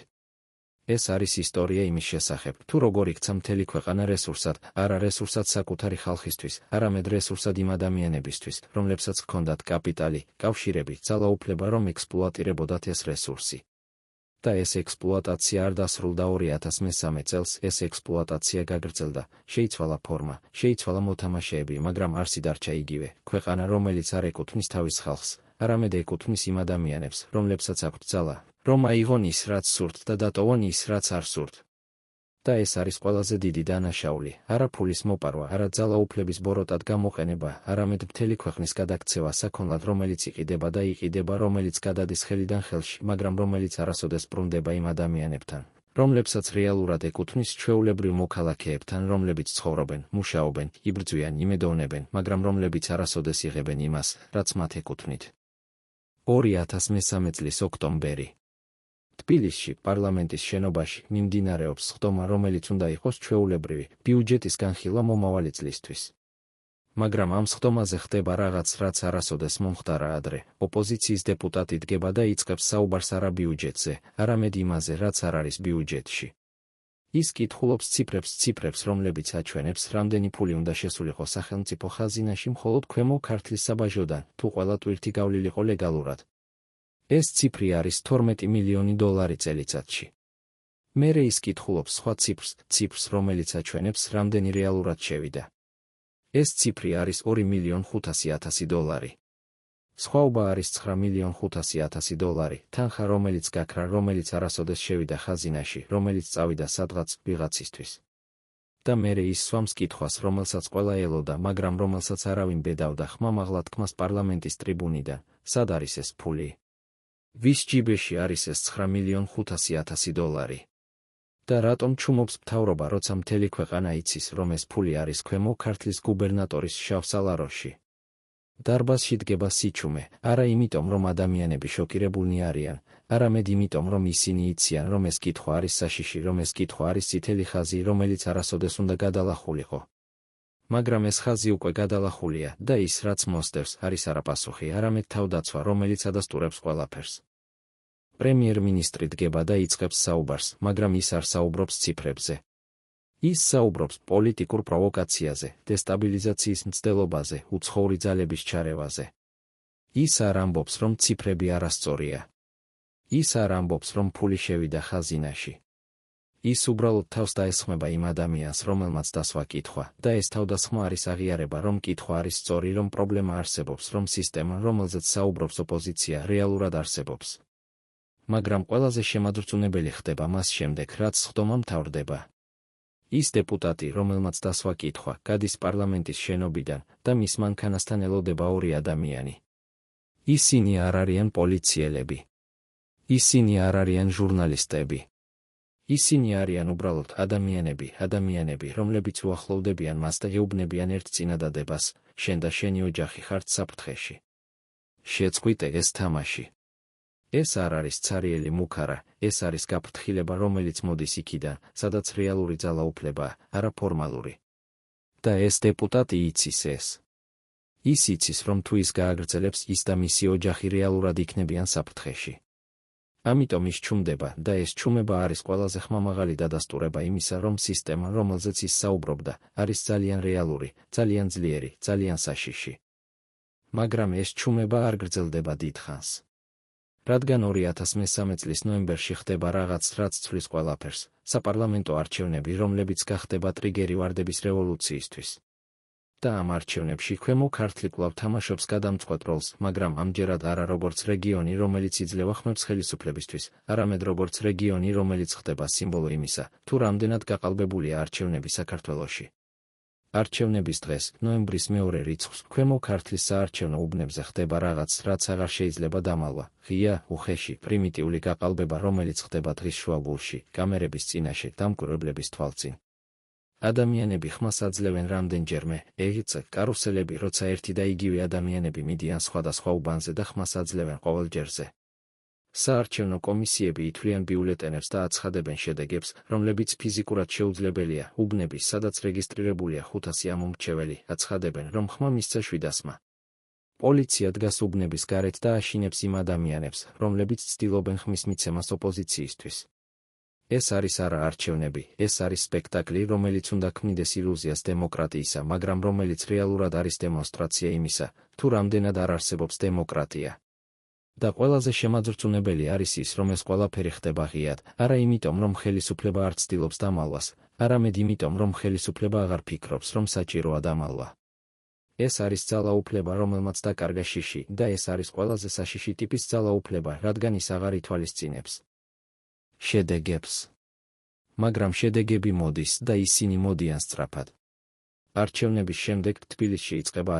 ეს არის ისტორია იმის შესახებ, თუ როგორ იქცა მთელი ქვეყანა რესურსად, არა რესურსად საკუთარი ხალხისთვის, არამედ რესურსად იმ ადამიანებისთვის, რომლებსაც ჰქონდათ კაპიტალი, კავშირები, ძალაუფლება, რომ ექსპლუატირებოდათ ეს რესურსი. და ეს ექსპლუატაცია არ დასრულდა 2013 წელს, ეს ექსპლუატაცია გაგრძელდა, შეიცვალა ფორმა, შეიცვალა მოთამაშეები, მაგრამ არსი დარჩა იგივე, ქვეყანა, რომელიც არ ეკუთვნის თავის ხალხს, არამედ ეკუთვნის იმ ადამიანებს, რომლებსაც აქვთ ძალა, რომ აიღონ ის, რაც სურთ და დატოვონ ის, რაც არ სურთ. და ეს არის ყველაზე დიდი დანაშაული, არა ფულის მოპარვა, არა ძალაუფლების ბოროტად გამოყენება, არამედ მთელი ქვეყნის გადაქცევა საქონლად, რომელიც იყიდება, რომელიც გადადის ხელიდან ხელში, მაგრამ რომელიც არასოდეს ბრუნდება იმ ადამიანებთან, რომლებსაც რეალურად ეკუთვნის ჩვეულებრივ მოქალაქეებთან, რომლებიც ცხოვრობენ, მუშაობენ, იბრძვიან, იმედოვნებენ, მაგრამ რომლებიც არასოდეს იღებენ იმას, რაც მათ ეკუთვნით. 2013 წლის ოქტომბერი. თბილისში, პარლამენტის შენობაში მიმდინარეობს სხდომა, რომელიც უნდა იყოს ჩვეულებრივი ბიუჯეტის განხილვა მომავალი წლისთვის. მაგრამ ამ სხდომაზე ხდება რაღაც, რაც არასოდეს მომხდარა ადრე. ოპოზიციის დეპუტატი დგება და იწყებს საუბარს არა ბიუჯეტზე, არამედ იმაზე, რაც არ არის ბიუჯეტში. ის კითხულობს ციფრებს, რომლებიც აჩვენებს, რამდენი ფული უნდა შესულიყო სახელმწიფო ხაზინაში მხოლოდ ქვემო ქართლის საბაჟოდან, თუ ყველა ტვირთი გავლილიყო ლეგალურად. ეს ციფრი არის 12 მილიონი დოლარი წელიწადში. მერე ის კითხულობს სხვა ციფრს, რომელიც აჩვენებს, რამდენი რეალურად შევიდა. ეს ციფრი არის 2.500.000 დოლარი. სხვაობა არის 9.500.000 დოლარი, თანხა, რომელიც გაქრა, რომელიც არასოდეს შევიდა ხაზინაში, რომელიც წავიდა სადღაც ვიღაცისთვის. და მერე ის სვამს კითხვას, რომელსაც ყველა ელოდა, მაგრამ რომელსაც არავინ ბედავდა ხმამაღლა თქმას პარლამენტის ტრიბუნიდან, სად არის ეს ფული? ვის ჯიბეში არის ეს 9.500.000 დოლარი? და რატომ ჩუმობს მთავრობა, როცა მთელი ქვეყანა იცის, რომ ეს ფული არის ქვემო ქართლის გუბერნატორის შავ სალაროში? დარბაზში დგება სიჩუმე, არა იმიტომ, რომ ადამიანები შოკირებულნი არიან, არამედ იმიტომ, რომ ისინი იციან, რომ ეს კითხვა არის საშიში, რომ ეს კითხვა არის წითელი ხაზი, რომელიც არასოდეს უნდა გადალახულიყო. მაგრამ ეს ხაზი უკვე გადალახულია და ის, რაც მოსდევს, არის არა პასუხი, არამედ თავდაცვა, რომელიც ადასტურებს ყველაფერს. პრემიერ-მინისტრი დგება და იწყებს საუბარს, მაგრამ ის არ საუბრობს ციფრებზე. ის საუბრობს პოლიტიკურ პროვოკაციაზე, დესტაბილიზაციის მცდელობაზე, უცხოური ძალების ჩარევაზე. ის არ ამბობს, რომ ციფრები არასწორია. ის არ ამბობს, რომ ფული შევიდა ხაზინაში. ის უბრალოდ თავს დაესხმება იმ ადამიანს, რომელმაც დასვა კითხვა, და ეს თავდასხმა არის აღიარება, რომ კითხვა არის სწორი, რომ პრობლემა არსებობს, რომ სისტემა, რომელზეც საუბრობს ოპოზიცია, რეალურად არსებობს. მაგრამ ყველაზე შემაძრწუნებელი ხდება მას შემდეგ, რაც სხდომა მთავრდება. ის დეპუტატი, რომელმაც დასვა კითხვა, გადის პარლამენტის შენობიდან და მის მანქანასთან ელოდება ორი ადამიანი. ისინი არ არიან პოლიციელები. ისინი არ არიან ჟურნალისტები. ისინი არიან უბრალოდ ადამიანები, რომლებიც უახლოვდებიან მას და ეუბნებიან ერთ წინადადებას, შენ და შენი ოჯახი ხართ საფრთხეში. შეწყვიტე ეს თამაში. ეს არ არის ცარიელი მუქარა, ეს არის გაფრთხილება, რომელიც მოდის იქიდან, სადაც რეალური ძალაუფლებაა, არა ფორმალური. და ეს დეპუტატი იცის ეს. ის იცის, რომ თუ ის გააგრძელებს, ის და მისი ოჯახი რეალურად იქნებიან საფრთხეში. ამიტომ ის ჩუმდება და ეს ჩუმება არის ყველაზე ხმამაღალი დადასტურება იმისა, რომ სისტემა, რომელზეც ის საუბრობდა, არის ძალიან რეალური, ძალიან ძლიერი, ძალიან საშიში. მაგრამ ეს ჩუმება არ გრძელდება დიდხანს. რადგან 2013 წლის ნოემბერში ხდება რაღაც, რაც ცვლის ყველაფერს, საპარლამენტო არჩევნები, რომლებიც გახდება ტრიგერი ვარდების რევოლუციისთვის. და ამ არჩევნებში ქვემო ქართლი კვლავ თამაშობს გადამწყვეტ როლს, მაგრამ ამჯერად არა როგორც რეგიონი, რომელიც იძლევა ხმებს ხელისუფლებისთვის, არამედ როგორც რეგიონი, რომელიც ხდება სიმბოლო იმისა, თუ რამდენად გაყალბებულია არჩევნები საქართველოში. არჩევნების დღეს, ნოემბრის მეორე რიცხვს, ქვემო ქართლის საარჩევნო უბნებზე ხდება რაღაც, რაც აღარ შეიძლება დამალვა, ღია, უხეში, პრიმიტიული გაყალბება, რომელიც ხდება დღის შუაგულში, კამერების წინაშე, დამკვირვებლების თვალწინ. ადამიანები ხმას აძლევენ რამდენჯერმე, კარუსელები, როცა ერთი და იგივე ადამიანები მიდიან სხვადასხვა უბანზე და ხმას აძლევენ ყოველჯერზე. საარჩევნო კომისიები ითვლიან ბიულეტენებს და აცხადებენ შედეგებს, რომლებიც ფიზიკურად შეუძლებელია, უბნები, სადაც რეგისტრირებულია 500 ამომრჩეველი, აცხადებენ, რომ ხმა მისცა 700-მა. პოლიცია დგას უბნების გარეთ და აშინებს იმ ადამიანებს, რომლებიც ცდილობენ ხმის მიცემას ოპოზიციისთვის. ეს არის არა არჩევნები, ეს არის სპექტაკლი, რომელიც უნდა ქმნიდეს ილუზიას დემოკრატიისა, მაგრამ რომელიც რეალურად არის დემონსტრაცია იმისა, თუ რამდენად არ არსებობს დემოკრატია. და ყველაზე შემაძრწუნებელი არის ის, რომ ეს ყველაფერი ხდება ღიად, არა იმიტომ, რომ ხელისუფლება არ ცდილობს დამალვას, არამედ იმიტომ, რომ ხელისუფლება აღარ ფიქრობს, რომ საჭიროა დამალვა. ეს არის ძალაუფლება, რომელმაც დაკარგა შიში, და ეს არის ყველაზე საშიში ტიპის ძალაუფლება, რადგან ის აღარ ითვალისწინებს შედეგებს. მაგრამ შედეგები მოდის და ისინი მოდიან სწრაფად. არჩევნების შემდეგ თბილისში იწყება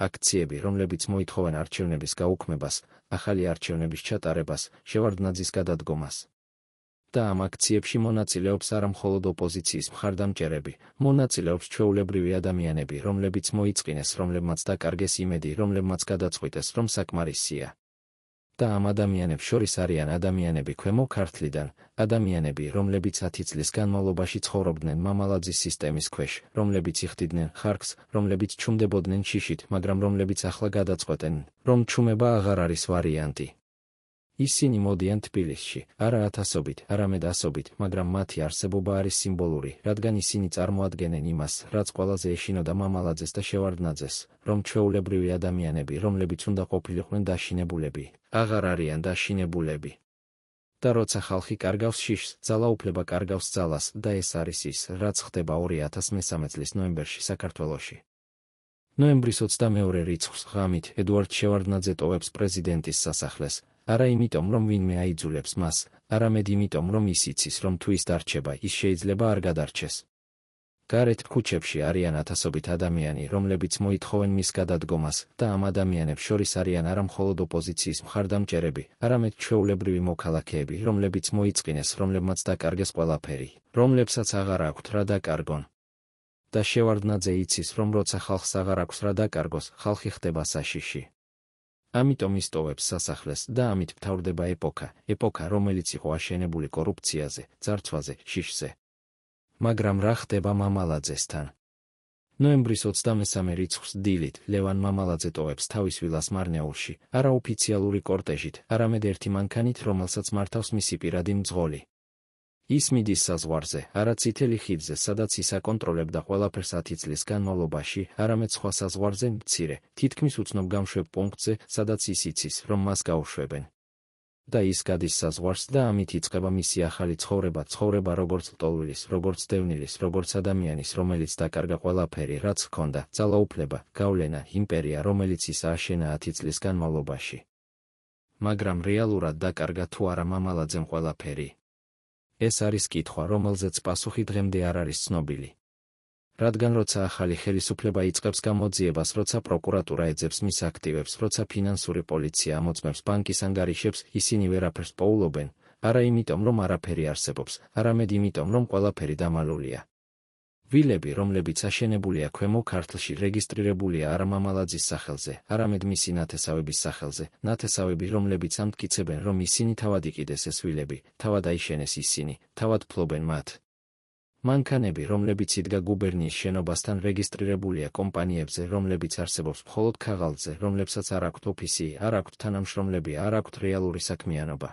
აქციები, რომლებიც მოითხოვენ არჩევნების გაუქმებას, ახალი არჩევნების ჩატარებას, შევარდნაძის გადადგომას. და ამ აქციებში მონაწილეობს არა მხოლოდ ოპოზიციის მხარდამჭერები, მონაწილეობს ჩვეულებრივი ადამიანები, რომლებიც მოიწყინეს, რომლებმაც დაკარგეს იმედი, რომლებმაც გადაწყვიტეს, რომ საკმარისია. და ამ ადამიანებს შორის არიან ადამიანები ქვემო ქართლიდან, ადამიანები, რომლებიც 10 წლის განმავლობაში ცხოვრობდნენ მამალაძის სისტემის ქვეშ, რომლებიც იხდიდნენ ხარკს, რომლებიც ჩუმდებოდნენ შიშით, მაგრამ რომლებიც ახლა გადაწყვეტენ, რომ ჩუმება აღარ არის ვარიანტი. ისინი მოდიან თბილისში, არა ათასობით, არამედ ასობით, მაგრამ მათი არსებობა არის სიმბოლური, რადგან ისინი წარმოადგენენ იმას, რაც ყველაზე ეშინოდა მამალაძეს და შევარდნაძეს, რომ ჩვეულებრივი ადამიანები, რომლებიც უნდა ყოფილიყვნენ დაშინებულები, აღარ არიან დაშინებულები. და როცა ხალხი კარგავს შიშს, ძალაუფლება კარგავს ძალას და ეს არის ის, რაც ხდება 2013 წლის ნოემბერში საქართველოში. ნოემბრის 22 რიცხვს ღამით ედუარდ შევარდნაძე ტოვებს პრეზიდენტის სასახლეს, არა იმიტომ, რომ ვინმე აიძულებს მას, არამედ იმიტომ, რომ ის იცის, რომ თუ ის დარჩება, ის შეიძლება არ გადარჩეს. გარეთ ქუჩებში არიან ათასობით ადამიანი, რომლებიც მოითხოვენ მის გადადგომას და ამ ადამიანებს შორის არიან არა მხოლოდ ოპოზიციის მხარდამჭერები, არამედ ჩვეულებრივი მოქალაქეები, რომლებიც მოიწყინეს, რომლებმაც დაკარგეს ყველაფერი, რომლებსაც აღარ აქვთ რა დაკარგონ. და შევარდნაძე იცის, რომ როცა ხალხს აღარ აქვს რა დაკარგოს, ხალხი ხდება საშიში. ამიტომ ის ტოვებს სასახლეს და ამით მთავრდება ეპოქა, რომელიც იყო აშენებული კორუფციაზე, ძარცვაზე, შიშზე. მაგრამ რა ხდება მამალაძესთან? ნოემბრის 23 რიცხვს დილით ლევან მამალაძე ტოვებს თავის ვილას მარნეულში, არა ოფიციალური კორტეჟით, არამედ ერთი მანქანით, რომელსაც მართავს მისი პირადი მძღოლი. ის მიდის საზღვარზე, არა წითელი ხიდზე, სადაც ის აკონტროლებდა ყველაფერს 10 წლის განმავლობაში, არამედ სხვა საზღვარზე, მცირე, თითქმის უცნობ გამშვებ პუნქტზე, სადაც ის იცის, რომ მას გაუშვებენ. და ის გადის საზღვარს და ამით იწყება მისი ახალი ცხოვრება როგორც ლტოლვილის, როგორც დევნილის, როგორც ადამიანის, რომელიც დაკარგა ყველაფერი, რაც ჰქონდა, ძალაუფლება, გავლენა, იმპერია, რომელიც ის ააშენა 10 წლის განმავლობაში. მაგრამ რეალურად დაკარგა თუ არა მამალაძემ ყველაფერი? ეს არის კითხვა, რომელზეც პასუხი დღემდე არ არის ცნობილი. რადგან როცა ახალი ხელისუფლება იწყებს გამოძიებას, როცა პროკურატურა ეძებს მის აქტივებს, როცა ფინანსური პოლიცია ამოწმებს ბანკის ანგარიშებს, ისინი ვერაფერს პოულობენ, არა იმიტომ, რომ არაფერი არსებობს, არამედ იმიტომ, რომ ყველაფერი დამალულია. ვილები, რომლებიც აშენებულია ქვემო ქართლში, რეგისტრირებულია არა მამალაძის სახელზე, არამედ მისი ნათესავების სახელზე, ნათესავები, რომლებიც ამტკიცებენ, რომ ისინი თავად იყიდეს ეს ვილები, თავად აიშენეს ისინი, თავად ფლობენ მათ. მანქანები, რომლებიც იდგა გუბერნიის შენობასთან, რეგისტრირებულია კომპანიებზე, რომლებიც არსებობს მხოლოდ ქაღალდზე, რომლებსაც არ აქვთ ოფისი, არ აქვთ თანამშრომლები, არ აქვთ რეალური საქმიანობა.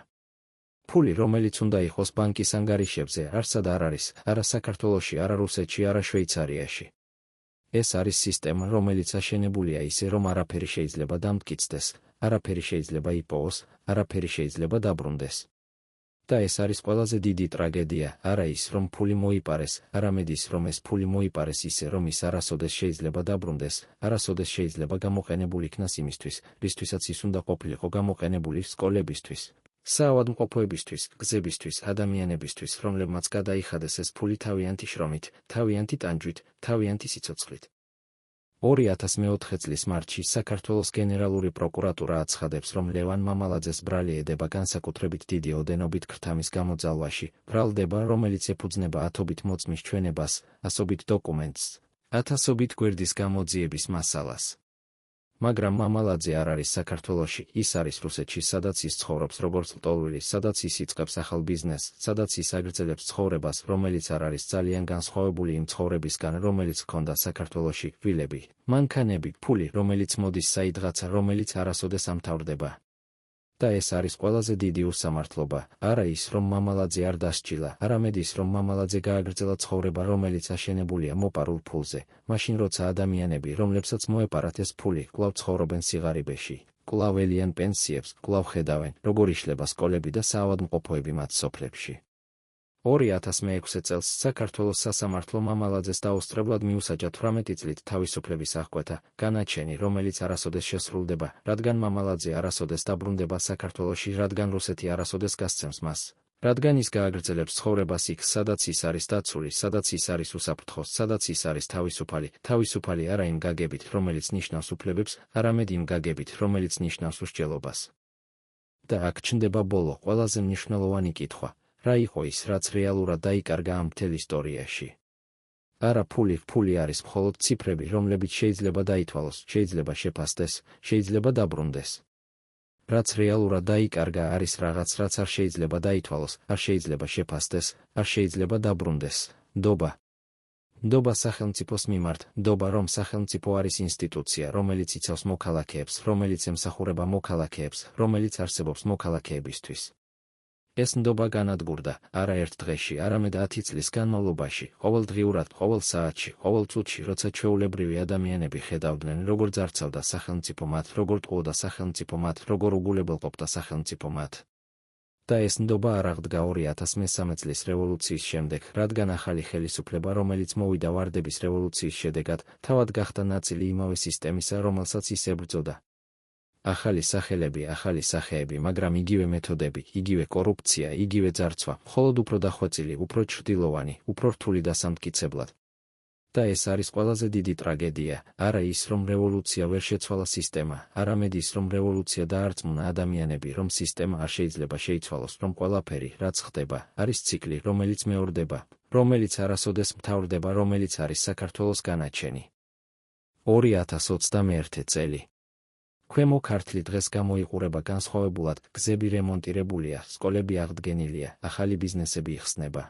ფული, რომელიც უნდა იყოს ბანკის ანგარიშებზე, არსად არ არის, არა საქართველოში, არა რუსეთში, არა შვეიცარიაში. ეს არის სისტემა, რომელიც აშენებულია ისე, რომ არაფერი შეიძლება დამტკიცდეს, არაფერი შეიძლება იპოვოს, არაფერი შეიძლება დაბრუნდეს. და ეს არის ყველაზე დიდი ტრაგედია, არა ის, რომ ფული მოიპარეს, არამედ ის, რომ ეს ფული მოიპარეს ისე, რომ ის არასოდეს შეიძლება დაბრუნდეს, არასოდეს შეიძლება გამოყენებულ იქნას იმისთვის, რისთვისაც ის უნდა ყოფილიყო გამოყენებული სკოლებისთვის, საავადმყოფოებისთვის, გზებისთვის, ადამიანებისთვის, რომლებმაც გადაიხადეს ეს ფული თავიანთი შრომით, თავიანთი ტანჯვით, თავიანთი სიცოცხლით. 2004 წლის მარტში საქართველოს გენერალური პროკურატურა აცხადებს, რომ ლევან მამალაძეს ბრალი ედება განსაკუთრებით დიდი ოდენობით ქრთამის გამოძალვაში, ბრალდება, რომელიც ეფუძნება ათობით მოწმის ჩვენებას, ასობით დოკუმენტს, ათასობით გვერდის გამოძიების მასალას. მაგრამ მამალაძე არ არის საქართველოში, ის არის რუსეთში, სადაც ის ცხოვრობს როგორც ლტოლვილი, სადაც ის იწყებს ახალ ბიზნესს, სადაც ის აგრძელებს ცხოვრებას, რომელიც არ არის ძალიან განსხვავებული იმ ცხოვრებისგან, რომელიც ჰქონდა საქართველოში, ვილები, მანქანები, ფული, რომელიც მოდის საიდღაცა, რომელიც არასოდეს ამთავრდება. და ეს არის ყველაზე დიდი უსამართლობა, არა ის, რომ მამალაძე არ დასჯილა, არამედ ის, რომ მამალაძე გააგრძელა ცხოვრება, რომელიც აშენებულია მოპარულ ფულზე, მაშინ როცა ადამიანები, რომლებსაც მოეპარათ ეს ფული, კვლავ ცხოვრობენ სიღარიბეში, კვლავ ელიან პენსიებს, კვლავ ხედავენ, როგორ იშლება სკოლები და საავადმყოფოები მათ სოფლებში. 2006 წელს საქართველოს სასამართლომ მამალაძეს დაუსწრებლად მიუსაჯა 18 წლით თავისუფლების აღკვეთა, განაჩენი, რომელიც არასოდეს შესრულდება, რადგან მამალაძე არასოდეს დაბრუნდება საქართველოში, რადგან რუსეთი არასოდეს გასცემს მას, რადგან ის გააგრძელებს ცხოვრებას იქ, სადაც ის არის დაცული, სადაც ის არის უსაფრთხო, სადაც ის არის თავისუფალი არა იმ გაგებით, რომელიც ნიშნავს უფლებებს, არამედ იმ გაგებით, რომელიც ნიშნავს უსჯელობას. და აქ ჩნდება ბოლო, ყველაზე მნიშვნელოვანი კითხვა. რა იყო ის, რაც რეალურად დაიკარგა ამ მთელ ისტორიაში? არა ფული არის მხოლოდ ციფრები, რომლებიც შეიძლება დაითვალოს, შეიძლება შეფასდეს, შეიძლება დაბრუნდეს. რაც რეალურად დაიკარგა, არის რაღაც, რაც არ შეიძლება დაითვალოს, არ შეიძლება შეფასდეს, არ შეიძლება დაბრუნდეს. ნდობა. ნდობა სახელმწიფოს მიმართ, ნდობა, რომ სახელმწიფო არის ინსტიტუცია, რომელიც იცავს მოქალაქეებს, რომელიც ემსახურება მოქალაქეებს, რომელიც არსებობს მოქალაქეებისთვის. ეს ნდობა განადგურდა, არა ერთ დღეში, არამედ 10 წლის განმავლობაში, ყოველდღიურად, ყოველ საათში, ყოველ წუთში, როცა ჩვეულებრივი ადამიანები ხედავდნენ, როგორ ძარცავდა სახელმწიფო მათ, როგორ ტყუოდა სახელმწიფო მათ, როგორ უგულებელყოფდა სახელმწიფო მათ. და ეს ნდობა არ აღდგა 2013 წლის რევოლუციის შემდეგ, რადგან ახალი ხელისუფლება, რომელიც მოვიდა ვარდების რევოლუციის შედეგად, თავად გახდა ნაწილი იმავე სისტემისა, რომელსაც ის ებრძოდა. ახალი სახელები, ახალი სახეები, მაგრამ იგივე მეთოდები, იგივე კორუფცია, იგივე ძარცვა, მხოლოდ უფრო დახვეწილი, უფრო ჩრდილოვანი, უფრო რთული დასამტკიცებლად. და ეს არის ყველაზე დიდი ტრაგედია, არა ის, რომ რევოლუცია ვერ შეცვალა სისტემა, არამედ ის, რომ რევოლუცია დაარწმუნა ადამიანები, რომ სისტემა არ შეიძლება შეიცვალოს, რომ ყველაფერი, რაც ხდება, არის ციკლი, რომელიც მეორდება, რომელიც არასოდეს მთავრდება, რომელიც არის საქართველოს განაჩენი. 2021 წელი. ქვემო ქართლი დღეს გამოიყურება განსხვავებულად, გზები რემონტირებულია, სკოლები აღდგენილია, ახალი ბიზნესები იხსნება.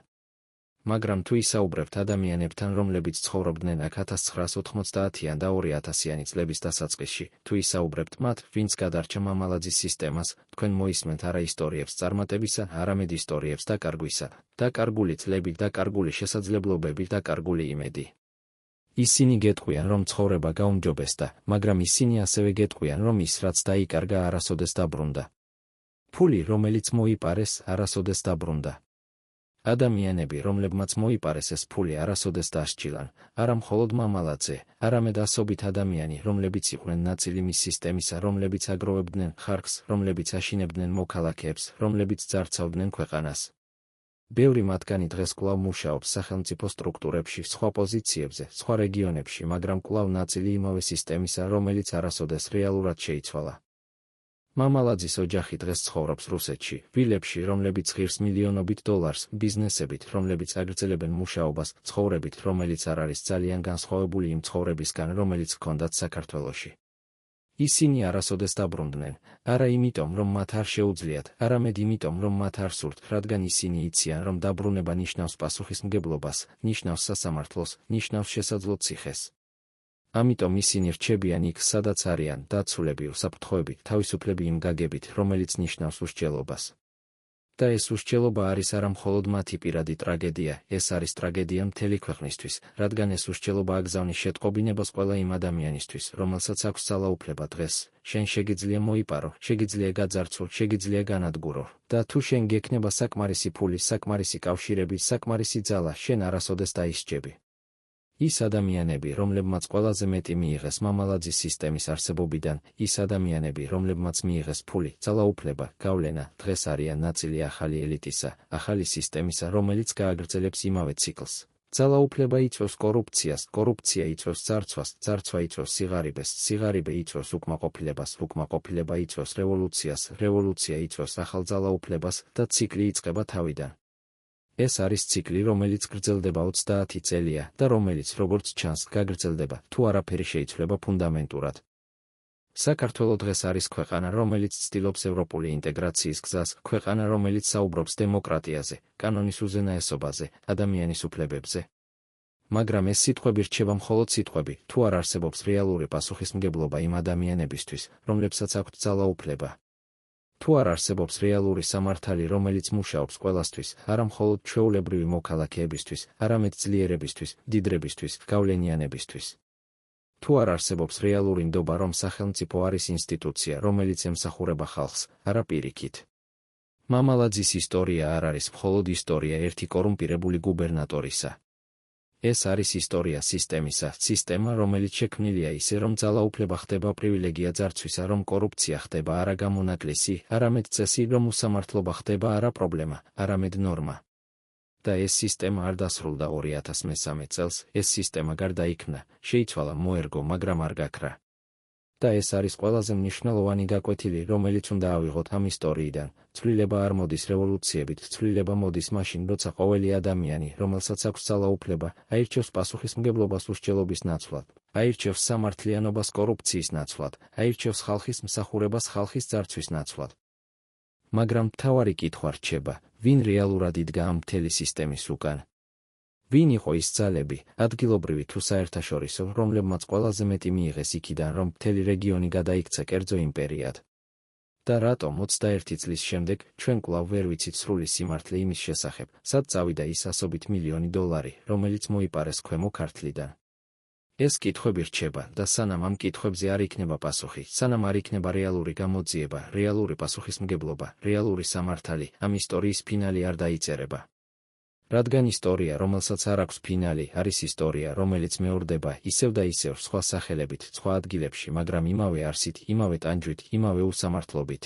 მაგრამ თუ ისაუბრებთ ადამიანებთან, რომლებიც ცხოვრობდნენ აქ 1990-იან და 2000-იანი წლების დასაწყისში, თუ ისაუბრებთ მათ, ვინც გადარჩა მამალაძის სისტემას, თქვენ მოისმენთ არა ისტორიებს წარმატებისა, არამედ ისტორიებს დაკარგვისა, დაკარგული წლები, დაკარგული შესაძლებლობები, დაკარგული იმედი. ისინი გეტყვიან, რომ ცხოვრება გაუმჯობესდა, მაგრამ ისინი ასევე გეტყვიან, რომ ის, რაც დაიკარგა, არასოდეს დაბრუნდა. ფული, რომელიც მოიპარეს, არასოდეს დაბრუნდა. ადამიანები, რომლებმაც მოიპარეს ეს ფული, არასოდეს დასჭილან, არა მხოლოდ მამალაძე, არამედ ასობით ადამიანი, რომლებიც იყვნენ ნაწილი მის სისტემისა, რომლებიც აგროვებდნენ ხარკს, რომლებიც აშინებდნენ მოქალაქეებს, რომლებიც ძარცავდნენ ქვეყანას. ბევრი მათგანი დღეს კვლავ მუშაობს სახელმწიფო სტრუქტურებში, სხვა პოზიციებზე, სხვა რეგიონებში, მაგრამ კვლავ ნაწილი იმავე სისტემისა, რომელიც არასოდეს რეალურად შეიცვალა. მამალაძის ოჯახი დღეს ცხოვრობს რუსეთში, ვილებში, რომლებიც ღირს მილიონობით დოლარს, ბიზნესებით, რომლებიც აგრძელებენ მუშაობას, ცხოვრებით, რომელიც არ არის ძალიან განსხვავებული იმ ცხოვრებისგან, რომელიც ჰქონდათ საქართველოში. ისინი არასოდეს დაბრუნდნენ, არა იმიტომ, რომ მათ არ შეუძლიათ, არამედ იმიტომ, რომ მათ არ სურთ, რადგან ისინი იციან, რომ დაბრუნება ნიშნავს პასუხისმგებლობას, ნიშნავს სასამართლოს, ნიშნავს შესაძლო ციხეს. ამიტომ ისინი რჩებიან იქ, სადაც არიან, დაცულები, უსაფრთხოები, თავისუფლები იმ გაგებით, რომელიც ნიშნავს უსჯელობას. და ეს უსჯელობა არის არა მხოლოდ მათი პირადი ტრაგედია, ეს არის ტრაგედია მთელი ქვეყნისთვის, რადგან ეს უსჯელობა აგზავნის შეტყობინებას ყველა იმ ადამიანისთვის, რომელსაც აქვს ძალაუფლება დღეს, შენ შეგიძლია მოიპარო, შეგიძლია გაძარცვო, შეგიძლია განადგურო, და თუ შენ გექნება საკმარისი ფული, საკმარისი კავშირები, საკმარისი ძალა, შენ არასოდეს დაისჯები. ის ადამიანები, რომლებმაც ყველაზე მეტი მიიღეს მამალაძის სისტემის არსებობიდან, ის ადამიანები, რომლებმაც მიიღეს ფული, ძალაუფლება, გავლენა, დღეს არიან ნაწილი ახალი ელიტისა, ახალი სისტემისა, რომელიც გააგრძელებს იმავე ციკლს. ძალაუფლება იწვევს კორუფციას, კორუფცია იწვევს ძარცვას, ძარცვა იწვევს სიღარიბეს, სიღარიბე იწვევს უკმაყოფილებას, უკმაყოფილება იწვევს რევოლუციას, რევოლუცია იწვევს ახალ ძალაუფლებას და ციკლი იწყება თავიდან. ეს არის ციკლი, რომელიც გრძელდება 30 წელია და რომელიც, როგორც ჩანს, გაგრძელდება, თუ არაფერი შეიცვლება ფუნდამენტურად. საქართველო დღეს არის ქვეყანა, რომელიც ცდილობს ევროპული ინტეგრაციის გზას, ქვეყანა, რომელიც საუბრობს დემოკრატიაზე, კანონის უზენაესობაზე, ადამიანის უფლებებზე. მაგრამ ეს სიტყვები რჩება მხოლოდ სიტყვები, თუ არ არსებობს რეალური პასუხისმგებლობა იმ ადამიანებისთვის, რომლებსაც აქვთ ძალაუფლება. თუ არ არსებობს რეალური სამართალი, რომელიც მუშაობს ყველასთვის, არა მხოლოდ ჩვეულებრივი მოქალაქეებისთვის, არამედ ძლიერებისთვის, დიდრებისთვის, გავლენიანებისთვის. თუ არ არსებობს რეალური ნდობა, რომ სახელმწიფო არის ინსტიტუცია, რომელიც ემსახურება ხალხს, არა პირიქით. მამალაძის ისტორია არ არის მხოლოდ ისტორია ერთი კორუმპირებული გუბერნატორისა. ეს არის ისტორია სისტემისა, სისტემა, რომელიც შექმნილია ისე, რომ ძალაუფლება ხდება პრივილეგია ძარცვისა, რომ კორუფცია ხდება არა გამონაკლისი, არამედ წესი, რომ უსამართლობა ხდება არა პრობლემა, არამედ ნორმა. და ეს სისტემა არ დასრულდა 2013 წელს, ეს სისტემა გარდაიქმნა, შეიცვალა, მოერგო, მაგრამ არ გაქრა. და ეს არის ყველაზე მნიშვნელოვანი გაკვეთილი, რომელიც უნდა ავიღოთ ამ ისტორიიდან. ცვლილება არ მოდის რევოლუციებით, ცვლილება მოდის მაშინ, როცა ყოველი ადამიანი, რომელსაც აქვს ძალაუფლება, აირჩევს პასუხისმგებლობას უშჯელობის ნაცვლად, აირჩევს სამართლიანობას კორუფციის ნაცვლად, აირჩევს ხალხის მსახურებას ხალხის ძარცვის ნაცვლად. მაგრამ მთავარი კითხვა რჩება, ვინ რეალურად იდგა ამ მთელი სისტემის უკან? ვინ იყო ის ძალები, ადგილობრივი თუ საერთაშორისო, რომლებმაც ყველაზე მეტი მიიღეს იქიდან, რომ მთელი რეგიონი გადაიქცა კერძო იმპერიად? და რატომ 21 წლის შემდეგ ჩვენ კვლავ ვერ ვიცით სრული სიმართლე იმის შესახებ, სად წავიდა ის $100 მილიონი, რომელიც მოიპარეს ქვემო ქართლიდან? ეს კითხვები რჩება და სანამ ამ კითხვებზე არ იქნება პასუხი, სანამ არ იქნება რეალური გამოძიება, რეალური პასუხისმგებლობა, რეალური სამართალი, ამ ისტორიის ფინალი არ დაიწერება. რადგან ისტორია, რომელსაც არ აქვს ფინალი, არის ისტორია, რომელიც მეორდება ისევ და ისევ სხვა სახელებით, სხვა ადგილებში, მაგრამ იმავე არსით, იმავე ტანჯვით, იმავე უსამართლობით.